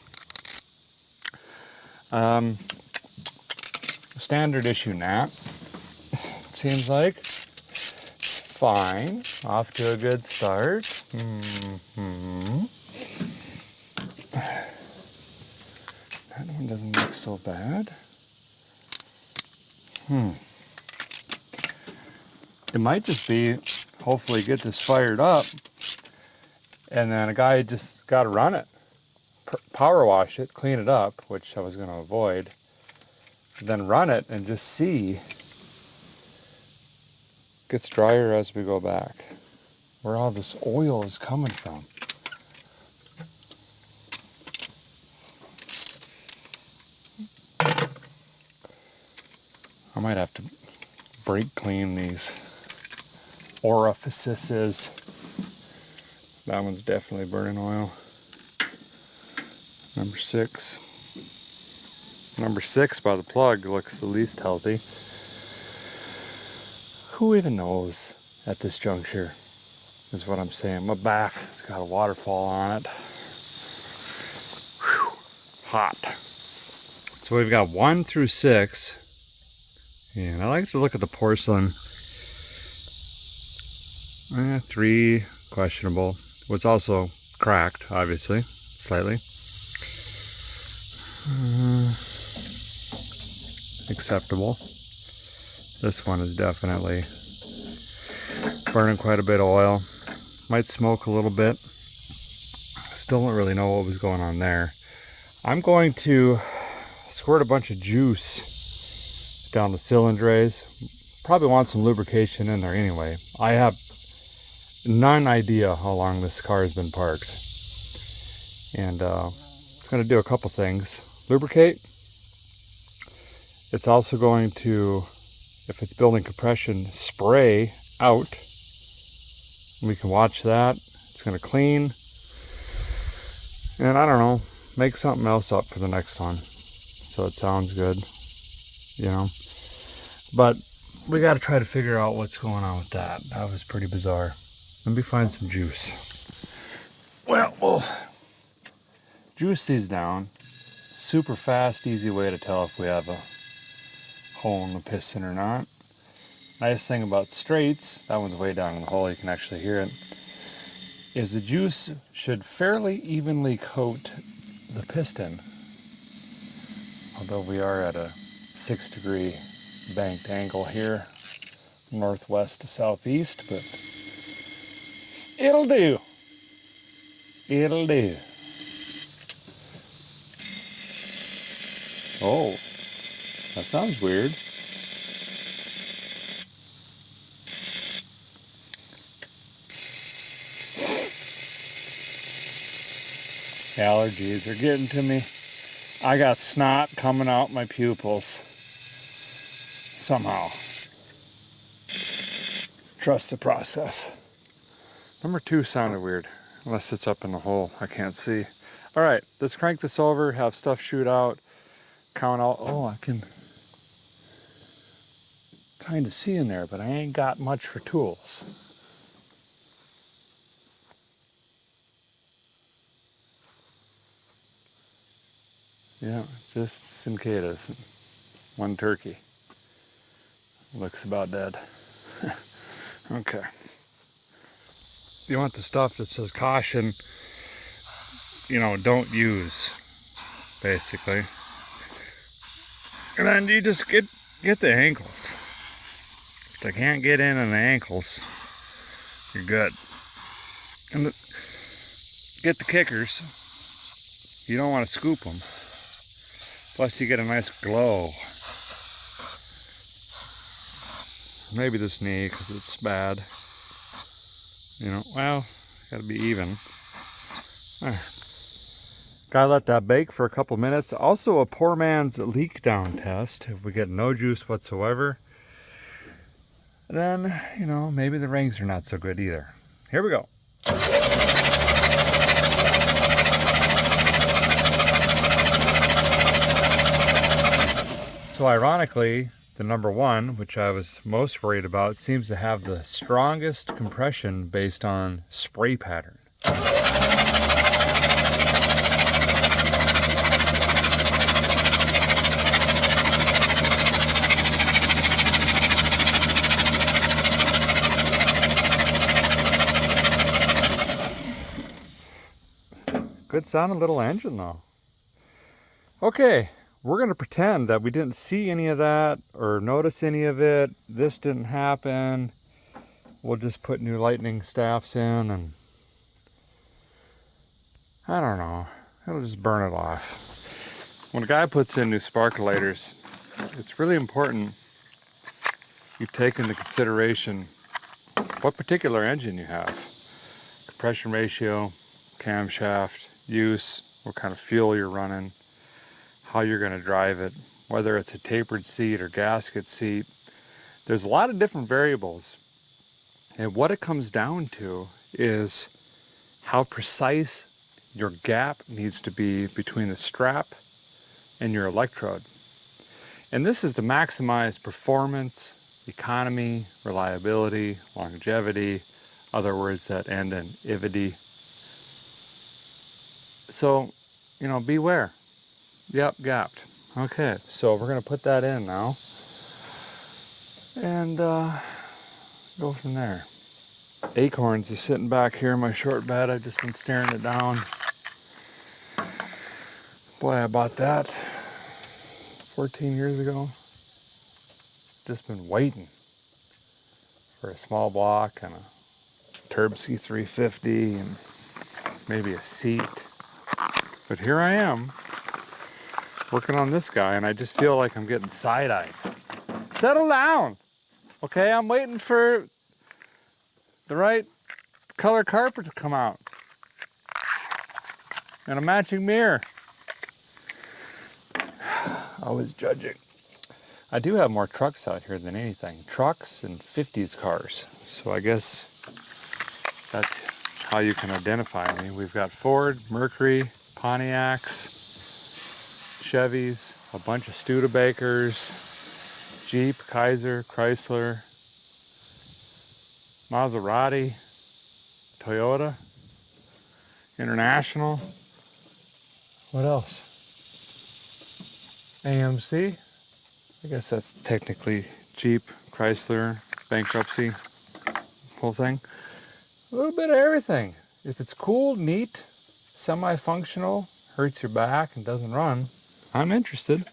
Standard issue gnat. Seems like. Fine. Off to a good start. That one doesn't look so bad. It might just be, hopefully get this fired up, and then a guy just got to run it. Power wash it, clean it up, which I was going to avoid. Then run it and just see. Gets drier as we go back. Where all this oil is coming from. I might have to brake clean these orifices. That one's definitely burning oil. Number 6. Number 6 by the plug looks the least healthy. Who even knows at this juncture, is what I'm saying. My back has got a waterfall on it. Whew. Hot. So we've got 1 through 6. And I like to look at the porcelain. 3, questionable. Was also cracked, obviously, slightly. Acceptable. This one is definitely burning quite a bit of oil. Might smoke a little bit. Still don't really know what was going on there. I'm going to squirt a bunch of juice down the cylindrays. Probably want some lubrication in there anyway. I have none idea how long this car has been parked. And it's going to do a couple things. Lubricate. It's also going to, if it's building compression, spray out. We can watch that. It's going to clean. And I don't know, make something else up for the next one. So it sounds good, you know. But we got to try to figure out what's going on with that. That was pretty bizarre. Let me find some juice. Well, we'll juice these down. Super fast, easy way to tell if we have a hole in the piston or not. Nice thing about straights, that one's way down in the hole, you can actually hear it, is the juice should fairly evenly coat the piston. Although we are at a 6-degree banked angle here, northwest to southeast, but it'll do. It'll do. Oh, that sounds weird. Allergies are getting to me. I got snot coming out my pupils. Somehow. Trust the process. Number 2 sounded weird. Unless it's up in the hole, I can't see. Alright, let's crank this over, have stuff shoot out, count out. Oh, I can kind of see in there, but I ain't got much for tools. Yeah, just cicadas. 1 turkey. Looks about dead. Okay. You want the stuff that says caution, don't use, basically. And then you just get the ankles. If they can't get in the ankles, you're good. And get the kickers. You don't want to scoop them. Plus you get a nice glow. Maybe this knee, because it's bad. Well, gotta be even. Gotta let that bake for a couple minutes. Also a poor man's leak down test. If we get no juice whatsoever, then, maybe the rings are not so good either. Here we go. So ironically, the number 1, which I was most worried about, seems to have the strongest compression based on spray pattern. Good sounding little engine though. Okay. We're going to pretend that we didn't see any of that or notice any of it. This didn't happen. We'll just put new lightning staffs in and I don't know. It'll just burn it off. When a guy puts in new sparkulators, it's really important you take into consideration what particular engine you have. Compression ratio, camshaft, use, what kind of fuel you're running, how you're going to drive it, whether it's a tapered seat or gasket seat. There's a lot of different variables. And what it comes down to is how precise your gap needs to be between the strap and your electrode. And this is to maximize performance, economy, reliability, longevity, other words that end in ivity. So, beware. Yep, gapped. Okay, so we're going to put that in now and go from there. Acorns is sitting back here in my short bed. I've just been staring it down. Boy, I bought that 14 years ago. Just been waiting for a small block and a Turbsky 350 and maybe a seat. But here I am, working on this guy, and I just feel like I'm getting side-eyed. Settle down! Okay, I'm waiting for the right color carpet to come out. And a matching mirror. Always judging. I do have more trucks out here than anything. Trucks and 50s cars. So I guess that's how you can identify me. We've got Ford, Mercury, Pontiacs, Chevys, a bunch of Studebakers, Jeep, Kaiser, Chrysler, Maserati, Toyota, International, What else? AMC. I guess that's technically Jeep, Chrysler, bankruptcy, whole thing. A little bit of everything. If it's cool, neat, semi-functional, hurts your back and doesn't run, I'm interested.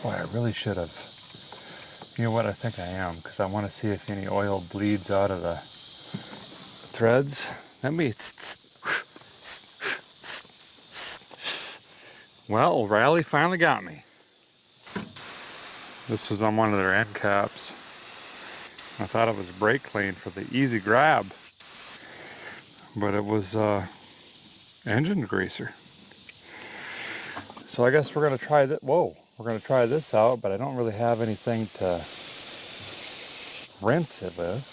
Boy, I really should have. You know what, I think I am, because I want to see if any oil bleeds out of the threads. That means... Well, O'Reilly finally got me. This was on one of their end caps. I thought it was brake clean for the easy grab, but it was engine degreaser. So I guess we're gonna try that. Whoa, we're gonna try this out, but I don't really have anything to rinse it with.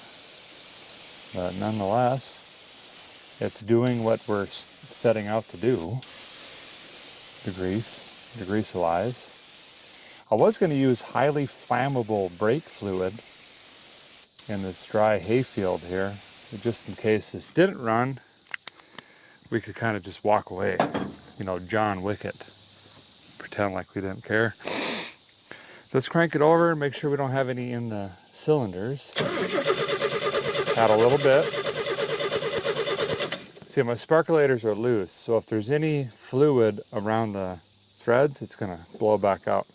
But nonetheless, it's doing what we're setting out to do. Degreasalize. I was going to use highly flammable brake fluid in this dry hayfield here, just in case this didn't run. We could kind of just walk away, you know, John Wick it, pretend like we didn't care. Let's crank it over and make sure we don't have any in the cylinders. Add a little bit. See, my sparkulators are loose, so if there's any fluid around the threads, it's gonna blow back out.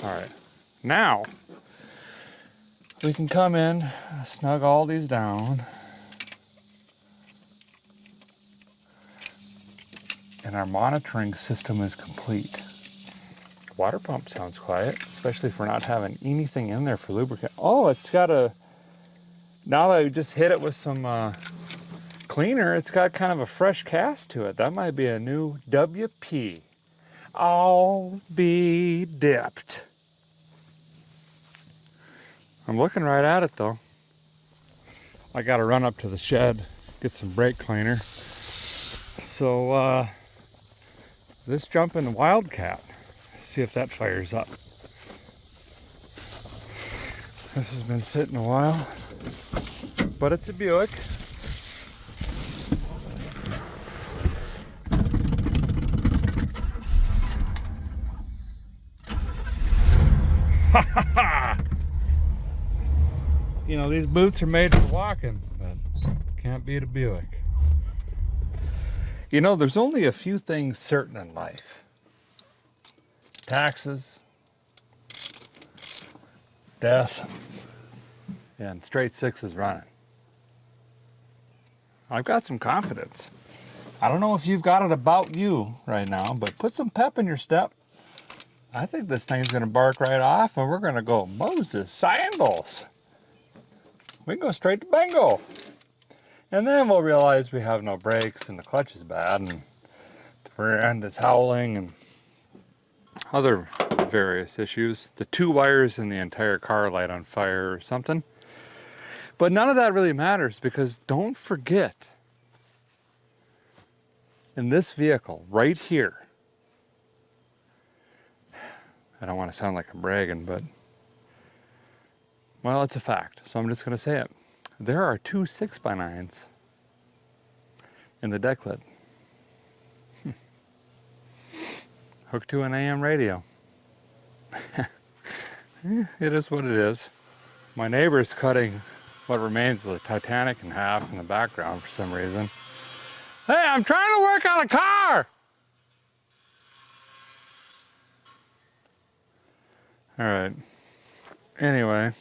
All right, now we can come in, snug all these down, and our monitoring system is complete. Water pump sounds quiet, especially if we're not having anything in there for lubricant. Oh, it's got a, now that I just hit it with some cleaner, it's got kind of a fresh cast to it. That might be a new WP. I'll be dipped. I'm looking right at it though. I gotta run up to the shed, get some brake cleaner. So let's jump in the Wildcat. See if that fires up. This has been sitting a while, but it's a Buick. You know, these boots are made for walking, but can't beat a Buick. You know, there's only a few things certain in life. Taxes, death, and straight sixes running. I've got some confidence. I don't know if you've got it about you right now, but put some pep in your step. I think this thing's gonna bark right off and we're gonna go Moses sandals. We can go straight to bingo. And then we'll realize we have no brakes and the clutch is bad and the rear end is howling and other various issues. The two wires in the entire car light on fire or something. But none of that really matters because don't forget, in this vehicle right here, I don't want to sound like I'm bragging, but well, it's a fact, so I'm just going to say it. There are two 6x9s in the deck lid. Hooked to an AM radio. It is what it is. My neighbor's cutting what remains of the Titanic in half in the background for some reason. Hey, I'm trying to work on a car! Alright. Anyway.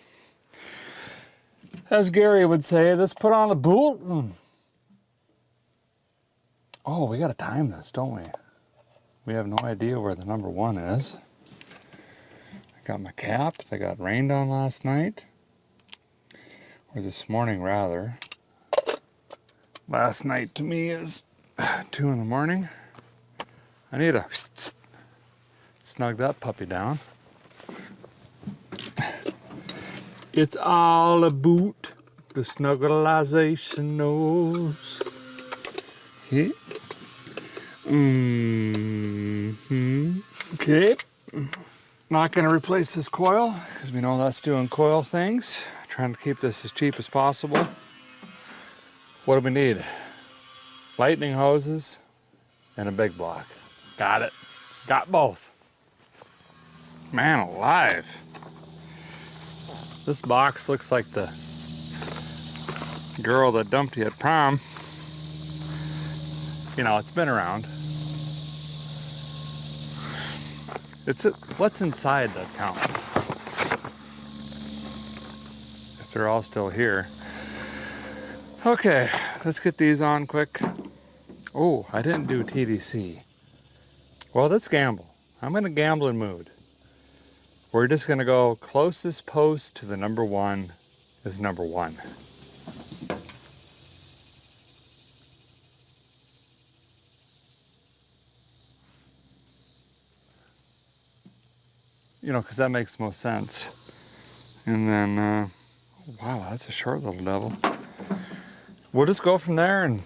As Gary would say, let's put on the boot. Oh, we gotta time this, don't we? We have no idea where the number 1 is. I got my cap. They got rained on last night. Or this morning, rather. Last night to me is 2 in the morning. I need to snug that puppy down. It's all about the snuggleization nose. Okay. Okay. Not going to replace this coil because we know that's doing coil things. trying to keep this as cheap as possible. What do we need? Lightning hoses and a big block. Got it. Got both. Man alive. This box looks like the girl that dumped you at prom. You know, it's been around. What's inside that counts. If they're all still here. Okay, let's get these on quick. Oh, I didn't do TDC. Well, let's gamble. I'm gonna gamble in mood. We're just gonna go closest post to the number one is number one. You know, because that makes most sense. And then, wow, that's a short little devil. We'll just go from there, and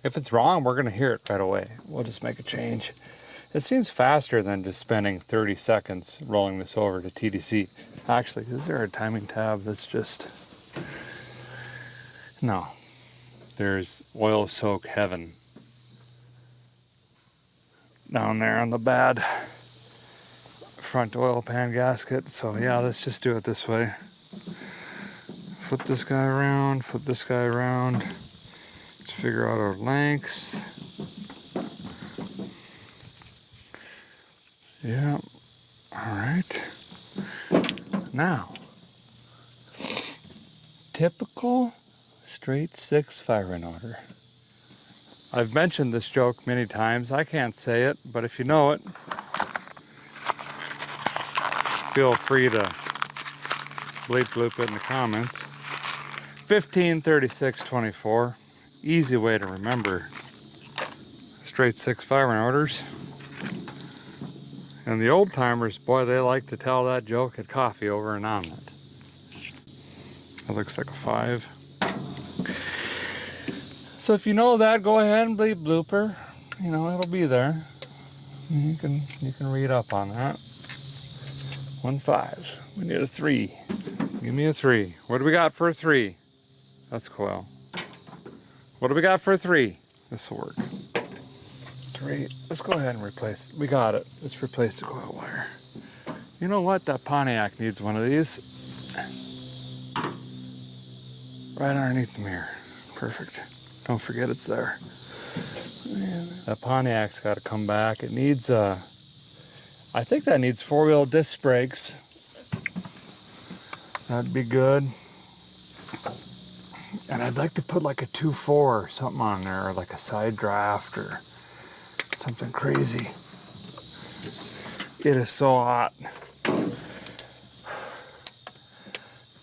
if it's wrong, we're gonna hear it right away. We'll just make a change. It seems faster than just spending 30 seconds rolling this over to TDC. Actually, is there a timing tab that's just... No. There's oil soak heaven down there on the bad front oil pan gasket. So yeah, let's just do it this way. Flip this guy around, flip this guy around. Let's figure out our lengths. Yeah, all right. Now, typical straight 6 firing order. I've mentioned this joke many times. I can't say it, but if you know it, feel free to bleep bloop it in the comments. 15, 36, 24. Easy way to remember straight 6 firing orders. And the old timers, boy, they like to tell that joke at coffee over an omelet. That looks like a 5. So if you know that, go ahead and bleep blooper. You know, it'll be there. You can read up on that. 1 5. We need a 3. Give me a 3. What do we got for a 3? That's coil. What do we got for a 3? This will work. 3. Let's go ahead and replace. We got it. Let's replace the coil wire. You know what? That Pontiac needs one of these. Right underneath the mirror. Perfect. Don't forget it's there. That Pontiac's got to come back. It needs I think that needs 4-wheel disc brakes. That'd be good. And I'd like to put like a 2.4 or something on there, or like a side draft or something crazy. It is so hot.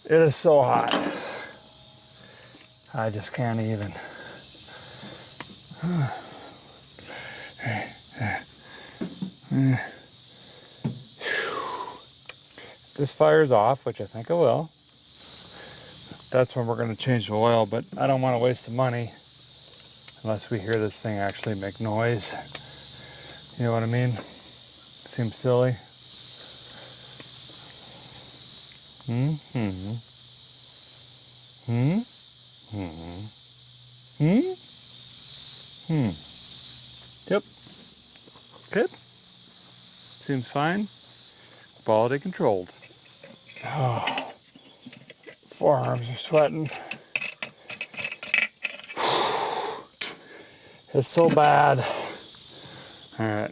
It is so hot. I just can't even. This fires off, which I think it will. That's when we're going to change the oil, but I don't want to waste the money unless we hear this thing actually make noise. You know what I mean? Seems silly. Yep. Good. Seems fine. Quality controlled. Oh, forearms are sweating. It's so bad. All right.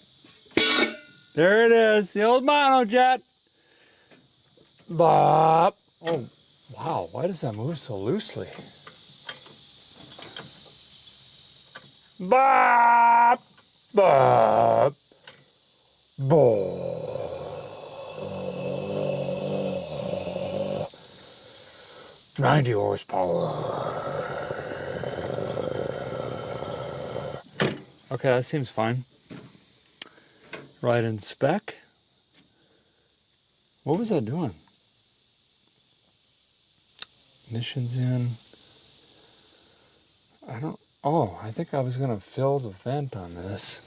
There it is, the old monojet. Bop. Oh, wow, why does that move so loosely? Bop. Bop. Bop. 90 horsepower. Okay, that seems fine. Right in spec. What was I doing? Ignition's in. I think I was gonna fill the vent on this.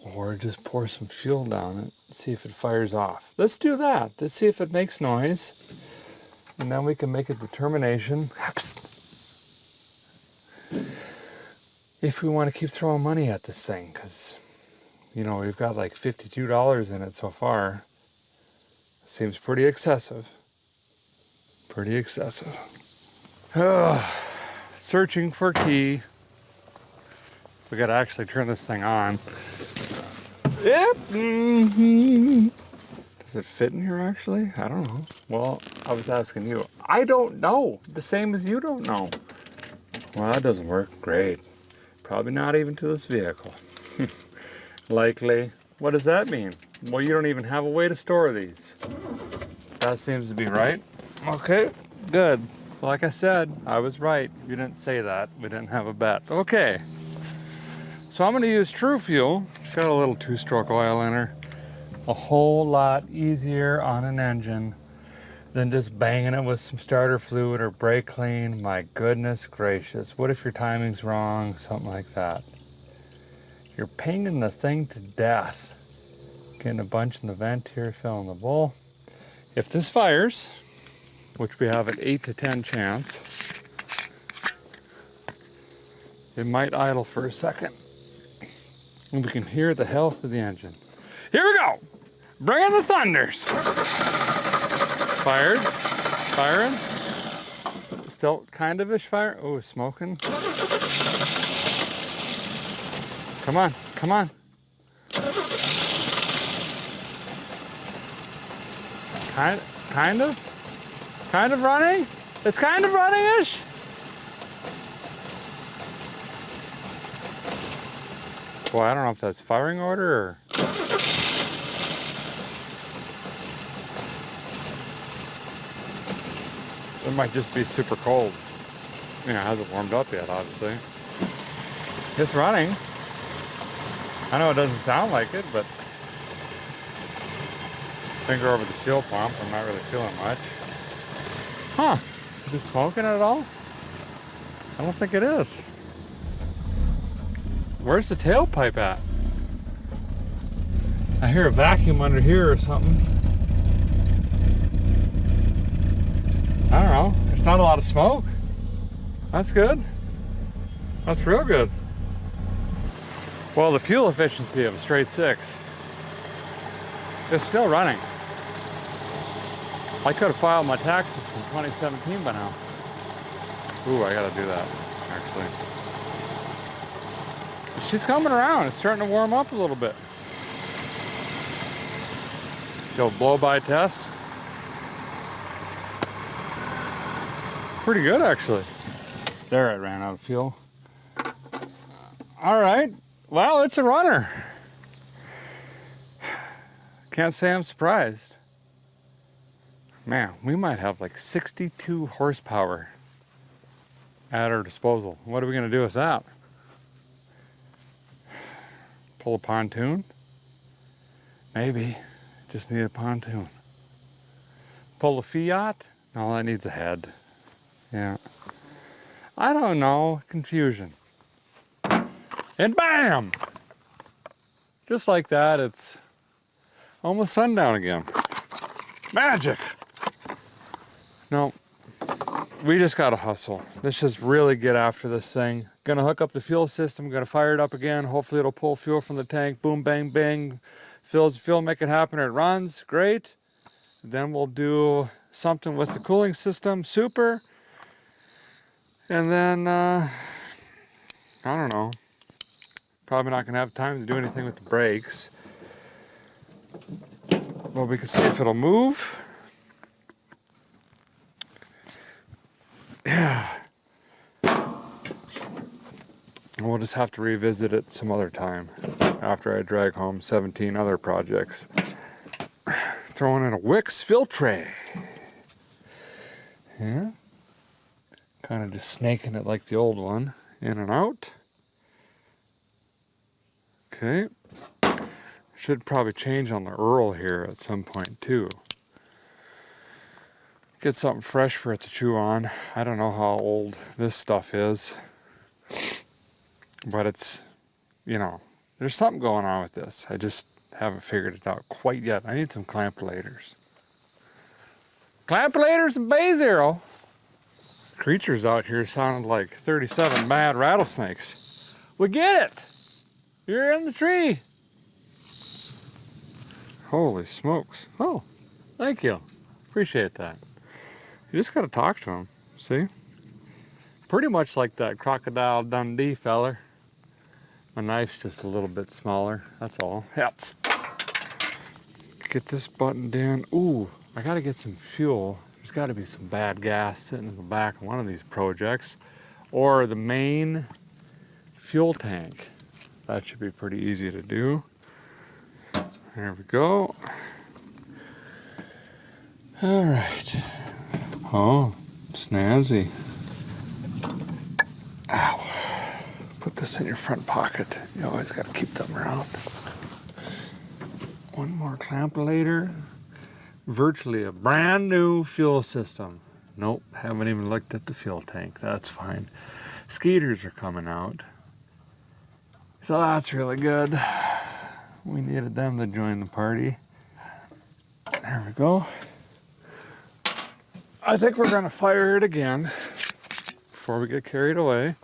Or just pour some fuel down it, see if it fires off. Let's do that. Let's see if it makes noise. And then we can make a determination if we want to keep throwing money at this thing. Because, you know, we've got like $52 in it so far. Seems pretty excessive. Pretty excessive. Searching for key. We got to actually turn this thing on. Yep. Does it fit in here actually? I don't know. Well, I was asking you. I don't know. The same as you don't know. Well, that doesn't work. Great. Probably not even to this vehicle. Likely. What does that mean? Well, you don't even have a way to store these. That seems to be right. Okay, good. Like I said, I was right. You didn't say that. We didn't have a bet. Okay. So I'm going to use True Fuel. It's got a little 2-stroke oil in her. A whole lot easier on an engine than just banging it with some starter fluid or brake clean. My goodness gracious. What if your timing's wrong? Something like that. You're pinging the thing to death. Getting a bunch in the vent here, filling the bowl. If this fires, which we have an 8 to 10 chance, it might idle for a second. And we can hear the health of the engine. Here we go! Bring in the thunders! Fired. Firing. Still kind of-ish fire. Oh, it's smoking. Come on, come on. Kind of running? It's kind of running-ish? Boy, I don't know if that's firing order or... It might just be super cold. You know, it hasn't warmed up yet, obviously. It's running. I know it doesn't sound like it, but... Finger over the fuel pump, I'm not really feeling much. Huh, is it smoking at all? I don't think it is. Where's the tailpipe at? I hear a vacuum under here or something. I don't know, there's not a lot of smoke. That's good. That's real good. Well, the fuel efficiency of a straight 6 is still running. I could have filed my taxes from 2017 by now. Ooh, I gotta do that, actually. She's coming around. It's starting to warm up a little bit. Go blow-by test. Pretty good, actually. There, it ran out of fuel. All right. Well, it's a runner. Can't say I'm surprised. Man, we might have like 62 horsepower at our disposal. What are we going to do with that? Pull a pontoon? Maybe. Just need a pontoon. Pull a Fiat? No, that needs a head. Yeah. I don't know. Confusion. And bam! Just like that, it's almost sundown again. Magic! No, we just gotta hustle. Let's just really get after this thing. Gonna hook up the fuel system, gonna fire it up again. Hopefully it'll pull fuel from the tank. Boom, bang, bang. Fills the fuel, make it happen, it runs, great. Then we'll do something with the cooling system, super. And then, I don't know. Probably not gonna have time to do anything with the brakes. Well, we can see if it'll move. Yeah. We'll just have to revisit it some other time after I drag home 17 other projects. Throwing in a Wix filtre. Yeah. Kind of just snaking it like the old one. In and out. Okay. Should probably change on the Earl here at some point too. Get something fresh for it to chew on. I don't know how old this stuff is. But it's, you know, there's something going on with this. I just haven't figured it out quite yet. I need some clampulators. Clampulators and bay zero. Creatures out here sounded like 37 mad rattlesnakes. We get it. You're in the tree. Holy smokes. Oh, thank you. Appreciate that. You just got to talk to them. See? Pretty much like that Crocodile Dundee feller. My knife's just a little bit smaller. That's all. Helps. Get this button down. Ooh, I got to get some fuel. There's got to be some bad gas sitting in the back of one of these projects. Or the main fuel tank. That should be pretty easy to do. There we go. All right. Oh, snazzy. Ow. Put this in your front pocket. You always got to keep them around. One more clampulator. Virtually a brand new fuel system. Nope, haven't even looked at the fuel tank. That's fine. Skeeters are coming out. So that's really good. We needed them to join the party. There we go. I think we're going to fire it again before we get carried away.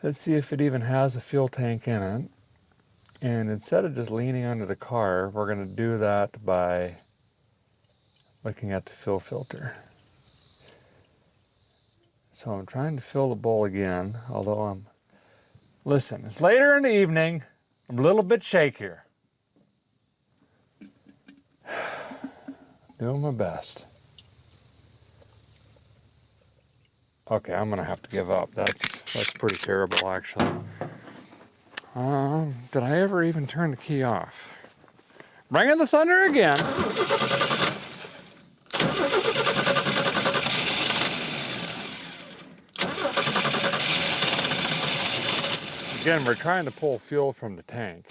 Let's see if it even has a fuel tank in it. And instead of just leaning under the car, we're going to do that by looking at the fuel filter. So I'm trying to fill the bowl again, although listen, it's later in the evening. I'm a little bit shakier. Doing my best. Okay, I'm gonna have to give up. That's pretty terrible, actually. Did I ever even turn the key off? Bringing the thunder again. Again, we're trying to pull fuel from the tank.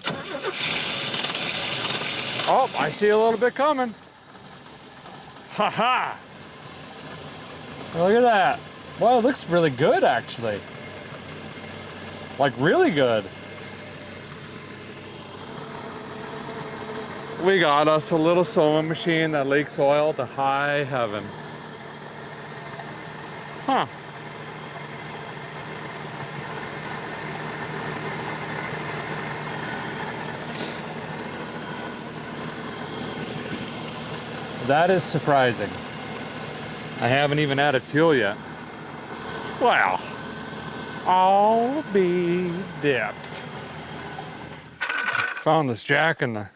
Oh, I see a little bit coming. Ha ha! Look at that. Wow, it looks really good, actually. Like, really good. We got us a little sewing machine that leaks oil to high heaven. Huh. That is surprising. I haven't even added fuel yet. Well, I'll be dipped. Found this jack in the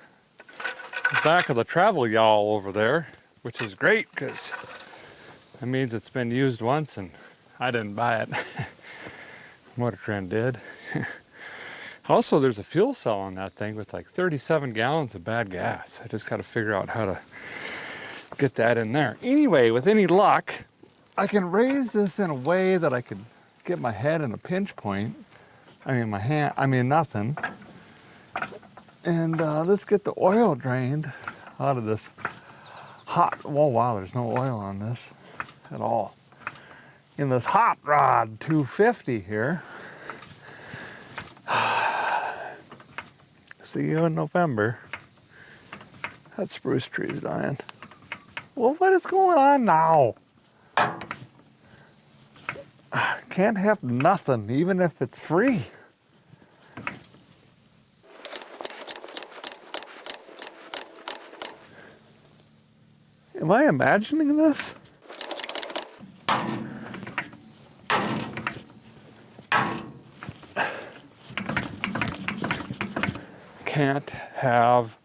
back of the travel yawl over there, which is great because that means it's been used once and I didn't buy it. Motor Trend did. Also, there's a fuel cell on that thing with like 37 gallons of bad gas. I just got to figure out how to get that in there. Anyway, with any luck, I can raise this in a way that I could get my head in a pinch point. I mean, my hand, nothing. And let's get the oil drained out of this hot, oh wow, there's no oil on this at all. In this hot rod 250 here. See you in November. That spruce tree's dying. Well, what is going on now? Can't have nothing, even if it's free. Am I imagining this? Can't have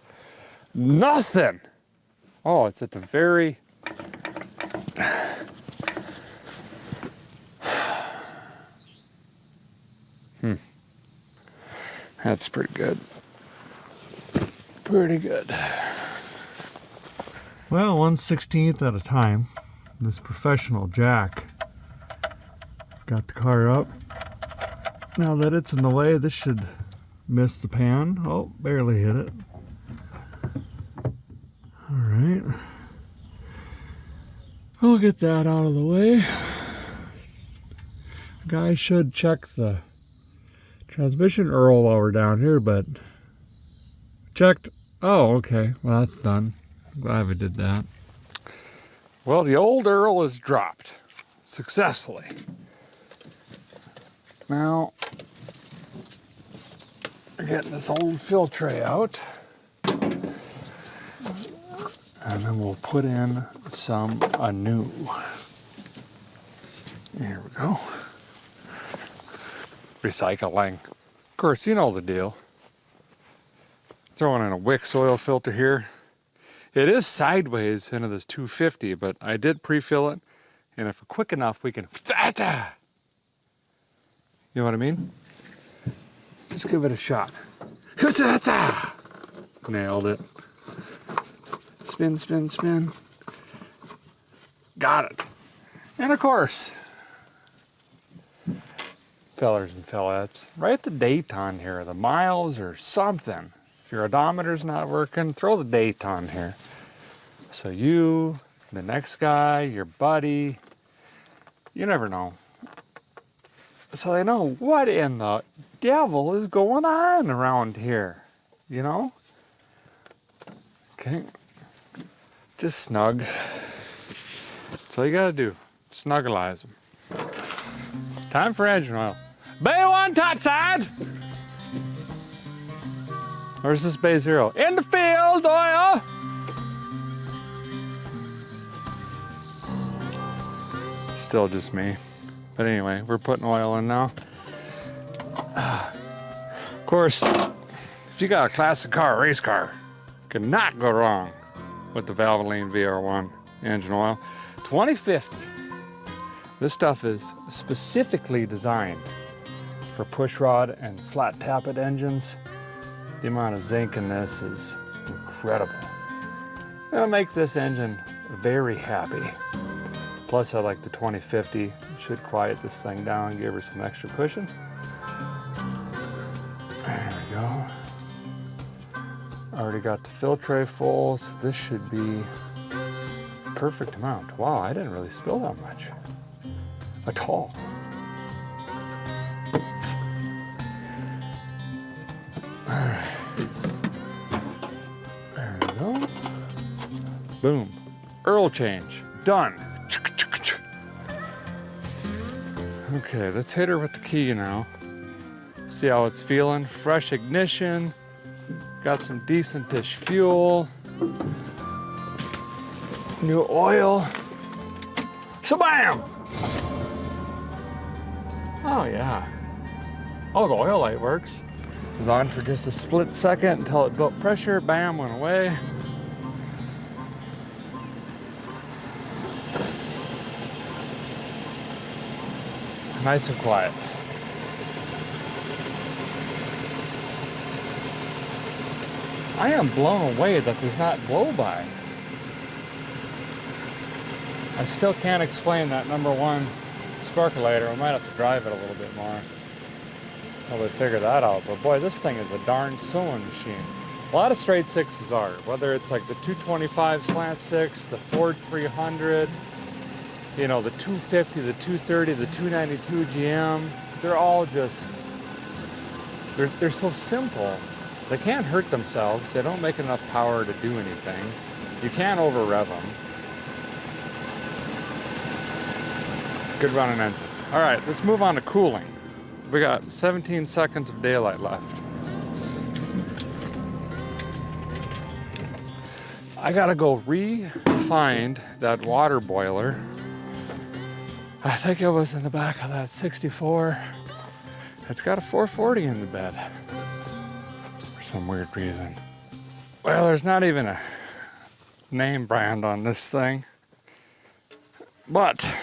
nothing. Oh, it's at the very... That's pretty good. Pretty good. Well, 1/16 at a time. This professional jack got the car up. Now that it's in the way, this should miss the pan. Oh, barely hit it. All right. We'll get that out of the way. The guy should check the Transmission Earl while we're down here, but checked. Oh, okay. Well, that's done. I'm glad we did that. Well, the old Earl is dropped successfully. Now, we're getting this old filtre out. And then we'll put in some anew. Here we go. Recycling. Of course, you know the deal. Throwing in a Wix oil filter here. It is sideways into this 250, but I did pre-fill it. And if we're quick enough, we can... You know what I mean? Let's give it a shot. Nailed it. Spin, spin, spin. Got it. And of course, fellers and fellettes, write the date on here, the miles or something. If your odometer's not working, throw the date on here. So you, the next guy, your buddy, you never know. So they know what in the devil is going on around here, you know? Okay. Just snug. That's all you gotta do. Snuggleize them. Time for engine oil. Bay 1 topside! Or is this Bay 0? In the field, oil! Still just me. But anyway, we're putting oil in now. Of course, if you got a classic car, race car, cannot go wrong with the Valvoline VR1 engine oil. 2050. This stuff is specifically designed for pushrod and flat tappet engines. The amount of zinc in this is incredible. It'll make this engine very happy. Plus, I like the 2050. It should quiet this thing down and give her some extra cushion. There we go. Already got the filtre full, so this should be perfect amount. Wow, I didn't really spill that much at all. All right. There we go. Boom. Earl change. Done. Okay, let's hit her with the key now. See how it's feeling. Fresh ignition. Got some decent-ish fuel. New oil. Shabam! Oh yeah. Oh, the oil light works. It was on for just a split second until it built pressure. Bam, went away. Nice and quiet. I am blown away that there's not blow-by. I still can't explain that #1 sparkulator. I might have to drive it a little bit more until they figure that out. But boy, this thing is a darn sewing machine. A lot of straight sixes are, whether it's like the 225 slant six, the Ford 300, you know, the 250, the 230, the 292 GM. They're all just, they're so simple. They can't hurt themselves. They don't make enough power to do anything. You can't over rev them. Good running engine. All right, let's move on to cooling. We got 17 seconds of daylight left. I gotta go re-find that water boiler. I think it was in the back of that 64. It's got a 440 in the bed. Some weird reason. Well, there's not even a name brand on this thing, but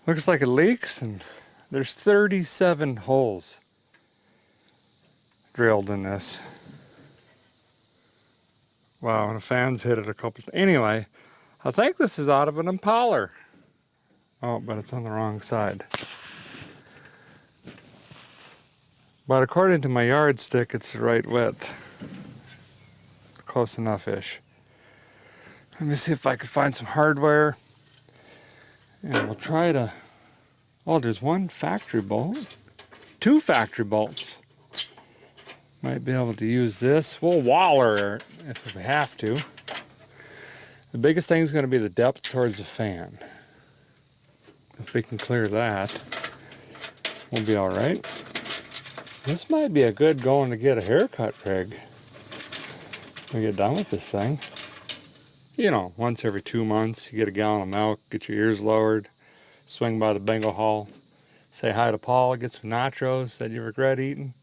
looks like it leaks, and there's 37 holes drilled in this. Wow, and the fans hit it a couple. Anyway, I think this is out of an Impala. Oh, but it's on the wrong side. But according to my yardstick, it's the right width. Close enough-ish. Let me see if I can find some hardware. And we'll try to... Oh, there's one factory bolt. 2 factory bolts. Might be able to use this. We'll waller it if we have to. The biggest thing is going to be the depth towards the fan. If we can clear that, we'll be all right. This might be a good going to get a haircut rig when we get done with this thing. You know, once every 2 months, you get a gallon of milk, get your ears lowered, swing by the bingo hall, say hi to Paul, get some nachos that you regret eating,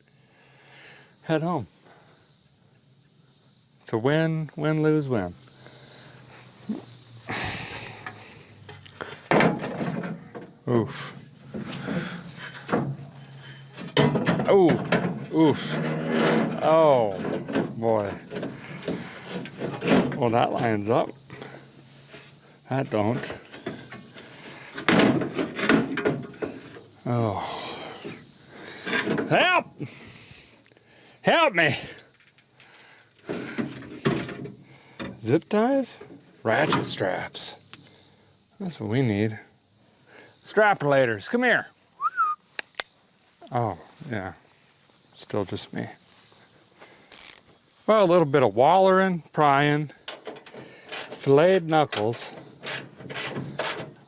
head home. It's a win, win, lose, win. Oof. Oh, oof. Oh, boy. Well, that lines up. That don't. Oh. Help! Help me! Zip ties? Ratchet straps. That's what we need. Strapulators, come here. Oh, yeah. Still just me. Well, a little bit of wallering, prying, filleted knuckles.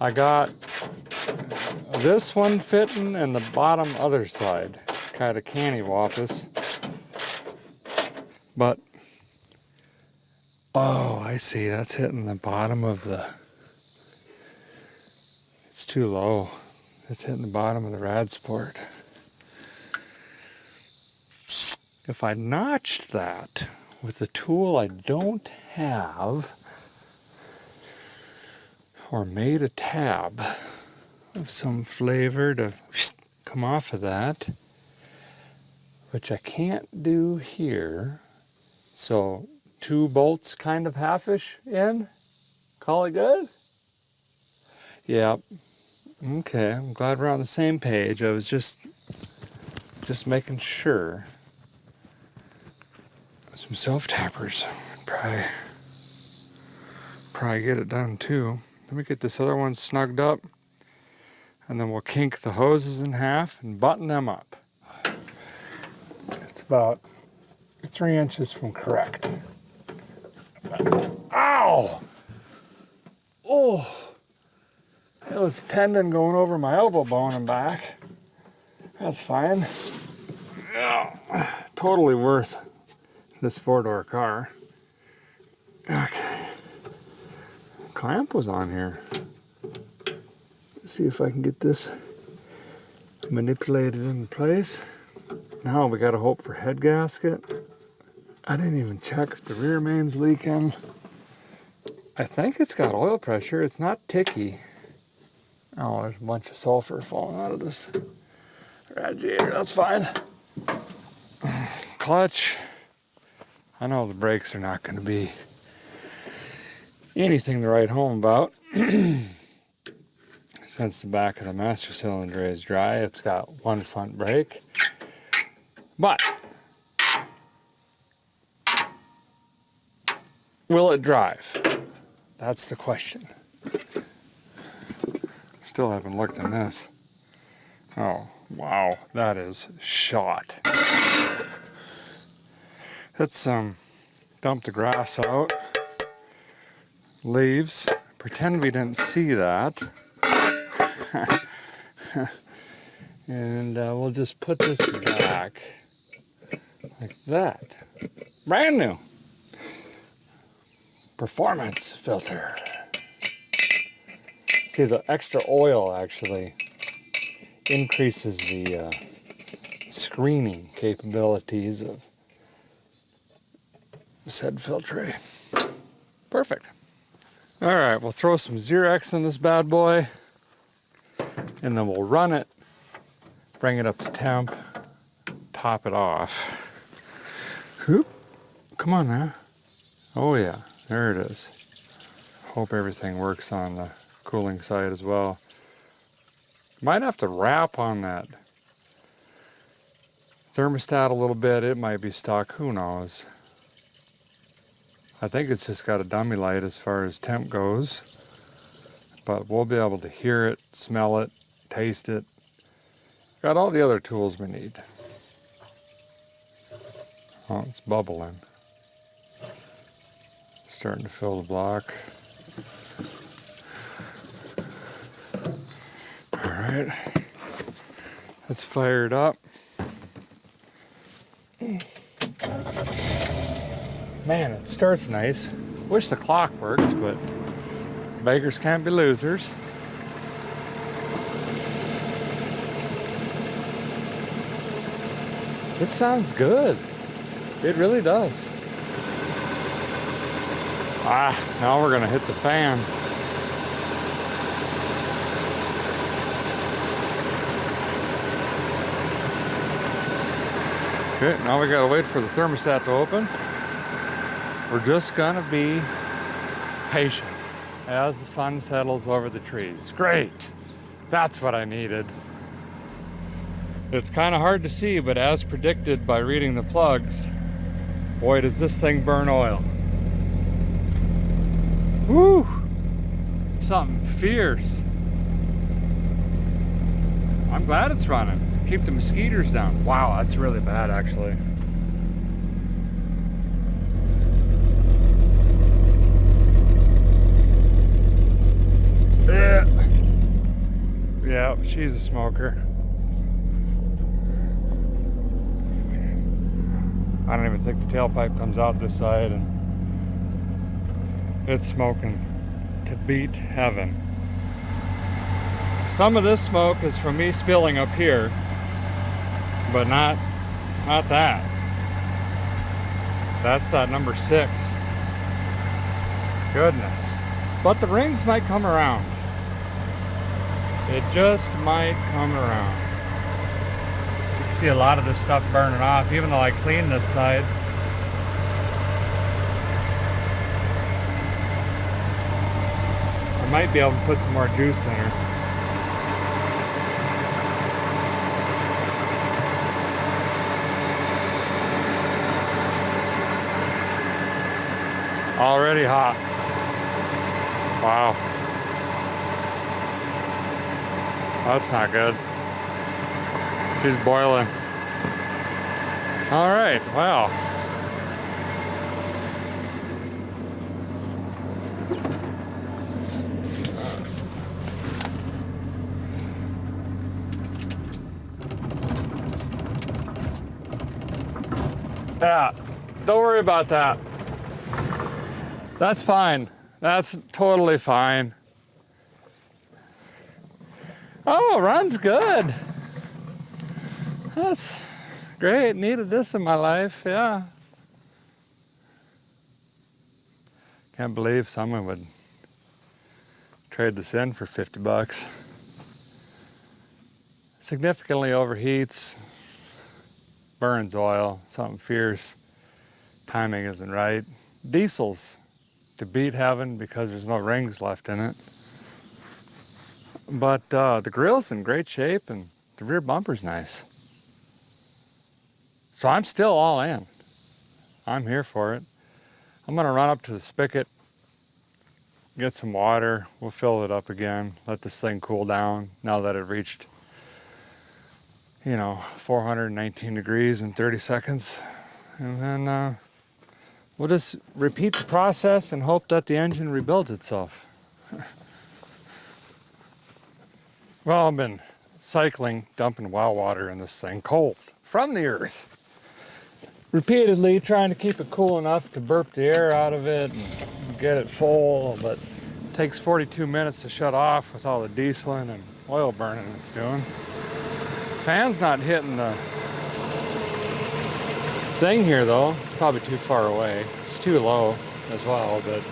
I got this one fitting and the bottom other side. Kind of canny-wampus. But, oh, I see. That's hitting the bottom of the... It's too low. It's hitting the bottom of the rad sport. If I notched that with a tool I don't have, or made a tab of some flavor to come off of that, which I can't do here, so 2 bolts kind of halfish in, call it good? Yeah, okay, I'm glad we're on the same page. I was just making sure. Some self-tappers, probably get it done too. Let me get this other one snugged up, and then we'll kink the hoses in half and button them up. It's about 3 inches from correct. Ow! Oh! That was a tendon going over my elbow bone and back. That's fine. Yeah. Totally worth this 4-door car. Okay. Clamp was on here. Let's see if I can get this manipulated in place. Now we gotta hope for head gasket. I didn't even check if the rear main's leaking. I think it's got oil pressure. It's not ticky. Oh, there's a bunch of sulfur falling out of this radiator. That's fine. Clutch. I know the brakes are not going to be anything to write home about. Since the back of the master cylinder is dry, it's got 1 front brake. But will it drive? That's the question. Still haven't looked in this. Oh, wow, that is shot. Let's dump the grass out. Leaves. Pretend we didn't see that. And we'll just put this back like that. Brand new. Performance filter. See, the extra oil actually increases the screening capabilities of said filtre. Perfect. All right, we'll throw some Xerox in this bad boy, and then we'll run it, bring it up to temp, top it off. Whoop. Come on now. Oh yeah, there it is. Hope everything works on the cooling side as well. Might have to wrap on that thermostat a little bit. It might be stuck, who knows. I think it's just got a dummy light as far as temp goes, but we'll be able to hear it, smell it, taste it, Got all the other tools we need. Oh, it's bubbling. Starting to fill the block. All right, let's fire it up. Man, it starts nice. Wish the clock worked, but beggars can't be losers. It sounds good. It really does. Now we're gonna hit the fan. Okay, now we gotta wait for the thermostat to open. We're just gonna be patient as the sun settles over the trees. Great, that's what I needed. It's kind of hard to see, but as predicted by reading the plugs, boy, does this thing burn oil. Woo! Something fierce. I'm glad it's running. Keep the mosquitoes down. Wow, that's really bad actually. Yeah, she's a smoker. I don't even think the tailpipe comes out this side, and it's smoking to beat heaven. Some of this smoke is from me spilling up here, but not that. That's that number 6. Goodness. But the rings might come around. It just might come around. You can see a lot of this stuff burning off, even though I cleaned this side. I might be able to put some more juice in her. Already hot. Wow. That's not good. She's boiling. All right, wow. Yeah, don't worry about that. That's fine. That's totally fine. Oh, runs good. That's great. Needed this in my life, yeah. Can't believe someone would trade this in for 50 bucks. Significantly overheats, burns oil, something fierce. Timing isn't right. Diesel's to beat heaven because there's no rings left in it. But the grill's in great shape and the rear bumper's nice. So I'm still all in. I'm here for it. I'm gonna run up to the spigot, get some water. We'll fill it up again, let this thing cool down now that it reached, 419 degrees in 30 seconds. And then we'll just repeat the process and hope that the engine rebuilds itself. Well, I've been cycling, dumping well water in this thing, cold, from the earth. Repeatedly trying to keep it cool enough to burp the air out of it and get it full, but it takes 42 minutes to shut off with all the dieseling and oil burning it's doing. Fan's not hitting the thing here though. It's probably too far away. It's too low as well, but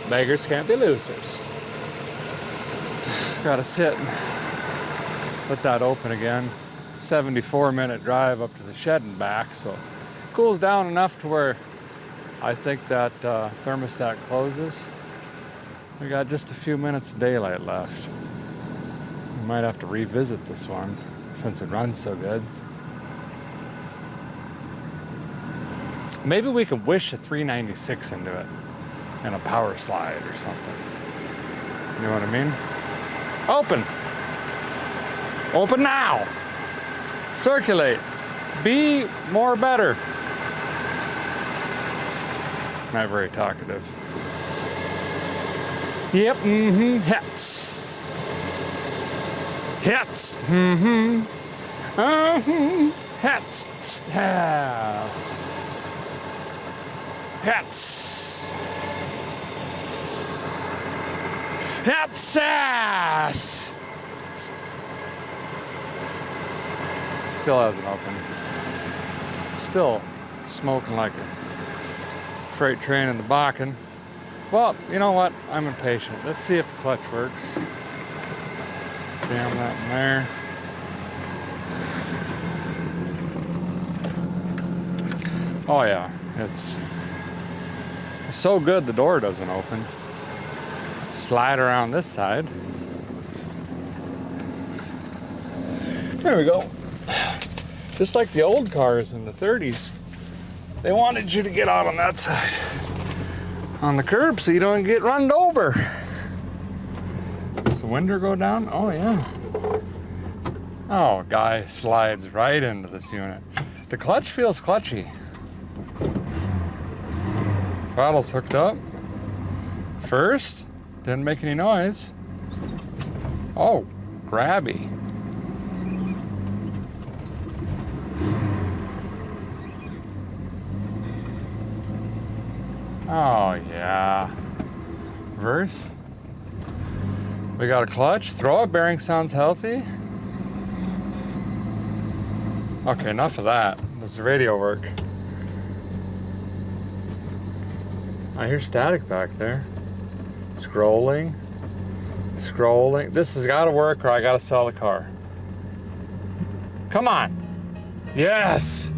beggars can't be losers. Gotta sit and let that open again. 74-minute drive up to the shed and back, so it cools down enough to where I think that thermostat closes. We got just a few minutes of daylight left. We might have to revisit this one since it runs so good. Maybe we could wish a 396 into it and a power slide or something. You know what I mean? Open! Open now! Circulate. Be more better. Not very talkative. Yep, hits. Hits. Hits. Hits. Hits ass. Still hasn't opened. Still smoking like a freight train in the Bakken. Well, you know what? I'm impatient. Let's see if the clutch works. Jam that in there. Oh yeah, it's so good the door doesn't open. Slide around this side. There we go. Just like the old cars in the 30s, they wanted you to get out on that side, on the curb, so you don't get run over. Does the window go down? Oh yeah. Oh, guy slides right into this unit. The clutch feels clutchy. Throttle's hooked up. First, didn't make any noise. Oh, grabby. Oh yeah. Reverse. We got a clutch. Throw-up bearing sounds healthy. Okay, enough of that. Does the radio work? I hear static back there. Scrolling. Scrolling. This has got to work or I got to sell the car. Come on. Yes.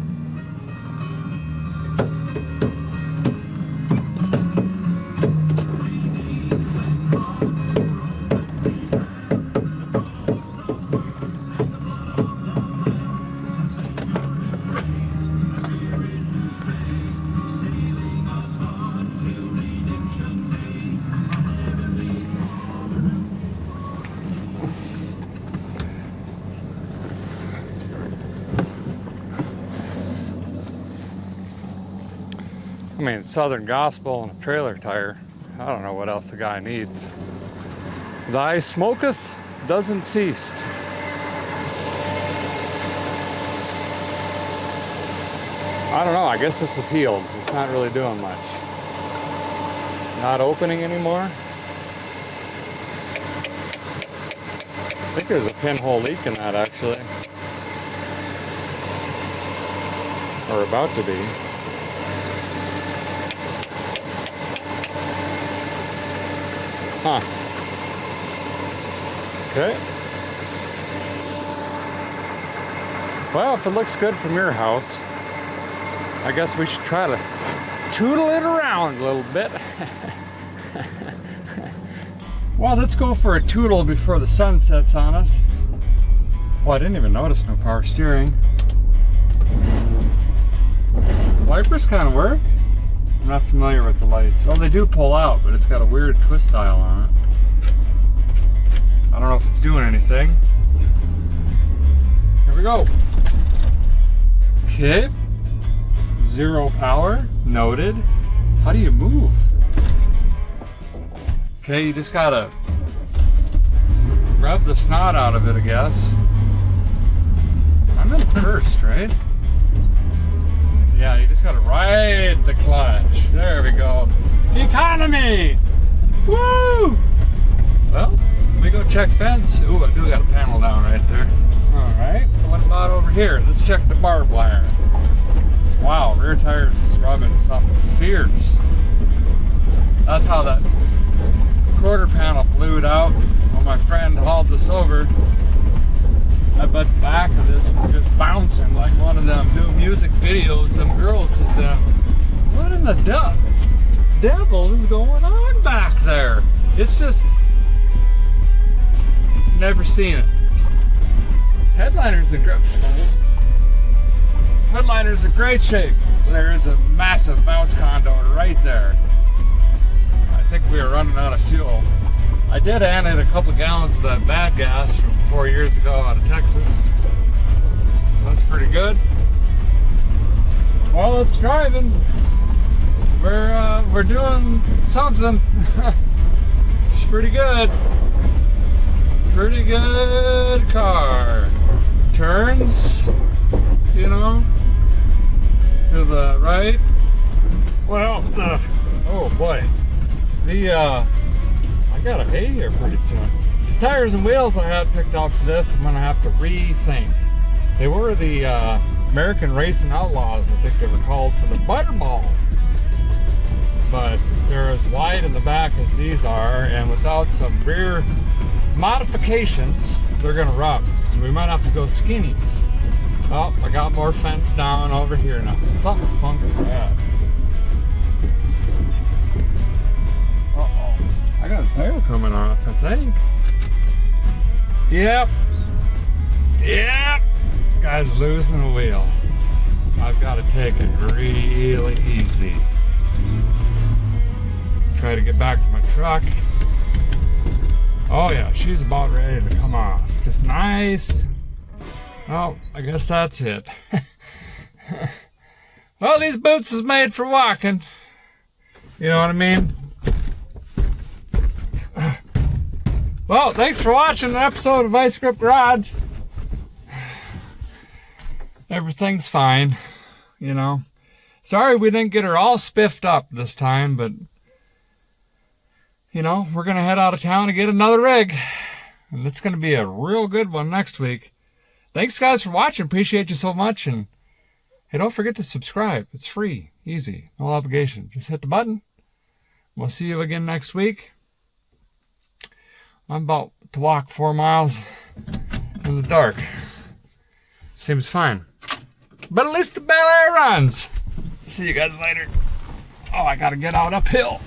I mean, Southern Gospel and a trailer tire. I don't know what else the guy needs. Thy smoketh doesn't cease. I don't know, I guess this is healed. It's not really doing much. Not opening anymore. I think there's a pinhole leak in that actually. Or about to be. Huh. Okay. Well, if it looks good from your house, I guess we should try to tootle it around a little bit. Well, let's go for a tootle before the sun sets on us. Oh, I didn't even notice no power steering. Wipers kind of work. I'm not familiar with the lights. Oh, they do pull out, but it's got a weird twist dial on it. I don't know if it's doing anything. Here we go. Okay. 0 power. Noted. How do you move? Okay, you just gotta rub the snot out of it, I guess. I'm in first, right? Yeah, you just gotta ride the clutch. There we go. Economy! Woo! Well, let me go check fence. Ooh, I do got a panel down right there. Alright, what about over here? Let's check the barbed wire. Wow, rear tires is rubbing something fierce. That's how that quarter panel blew out when my friend hauled this over. I bet the back of this was just bouncing like one of them new music videos some girls is doing. What in the devil is going on back there? It's just never seen it. Headliner's in great shape. There is a massive bounce conduit right there. I think we are running out of fuel. I did add in a couple gallons of that bad gas from 4 years ago out of Texas. Let's good? Well, it's driving. We're doing something. It's pretty good. Pretty good car. Turns, you know, to the right. Well, oh boy. I gotta pay here pretty soon. The tires and wheels I had picked out for this, I'm gonna have to rethink. They were the American Racing Outlaws, I think they were called, for the Butterball. But they're as wide in the back as these are, and without some rear modifications, they're gonna rub. So we might have to go skinnies. Oh, I got more fence down over here now. Something's clunking bad. Uh-oh. I got a tire coming off, I think. Yep. Yep. Guy's losing a wheel. I've got to take it really easy. Try to get back to my truck. Oh yeah, she's about ready to come off. Just nice. Oh, I guess that's it. Well, these boots is made for walking. You know what I mean? Well, thanks for watching an episode of Ice Grip Garage. Everything's fine, you know. Sorry we didn't get her all spiffed up this time, but you know, we're going to head out of town and get another rig. And it's going to be a real good one next week. Thanks, guys, for watching. Appreciate you so much. And hey, don't forget to subscribe. It's free, easy, no obligation. Just hit the button. We'll see you again next week. I'm about to walk 4 miles in the dark. Seems fine. But at least the Bel Air runs. See you guys later. Oh, I got to get out uphill.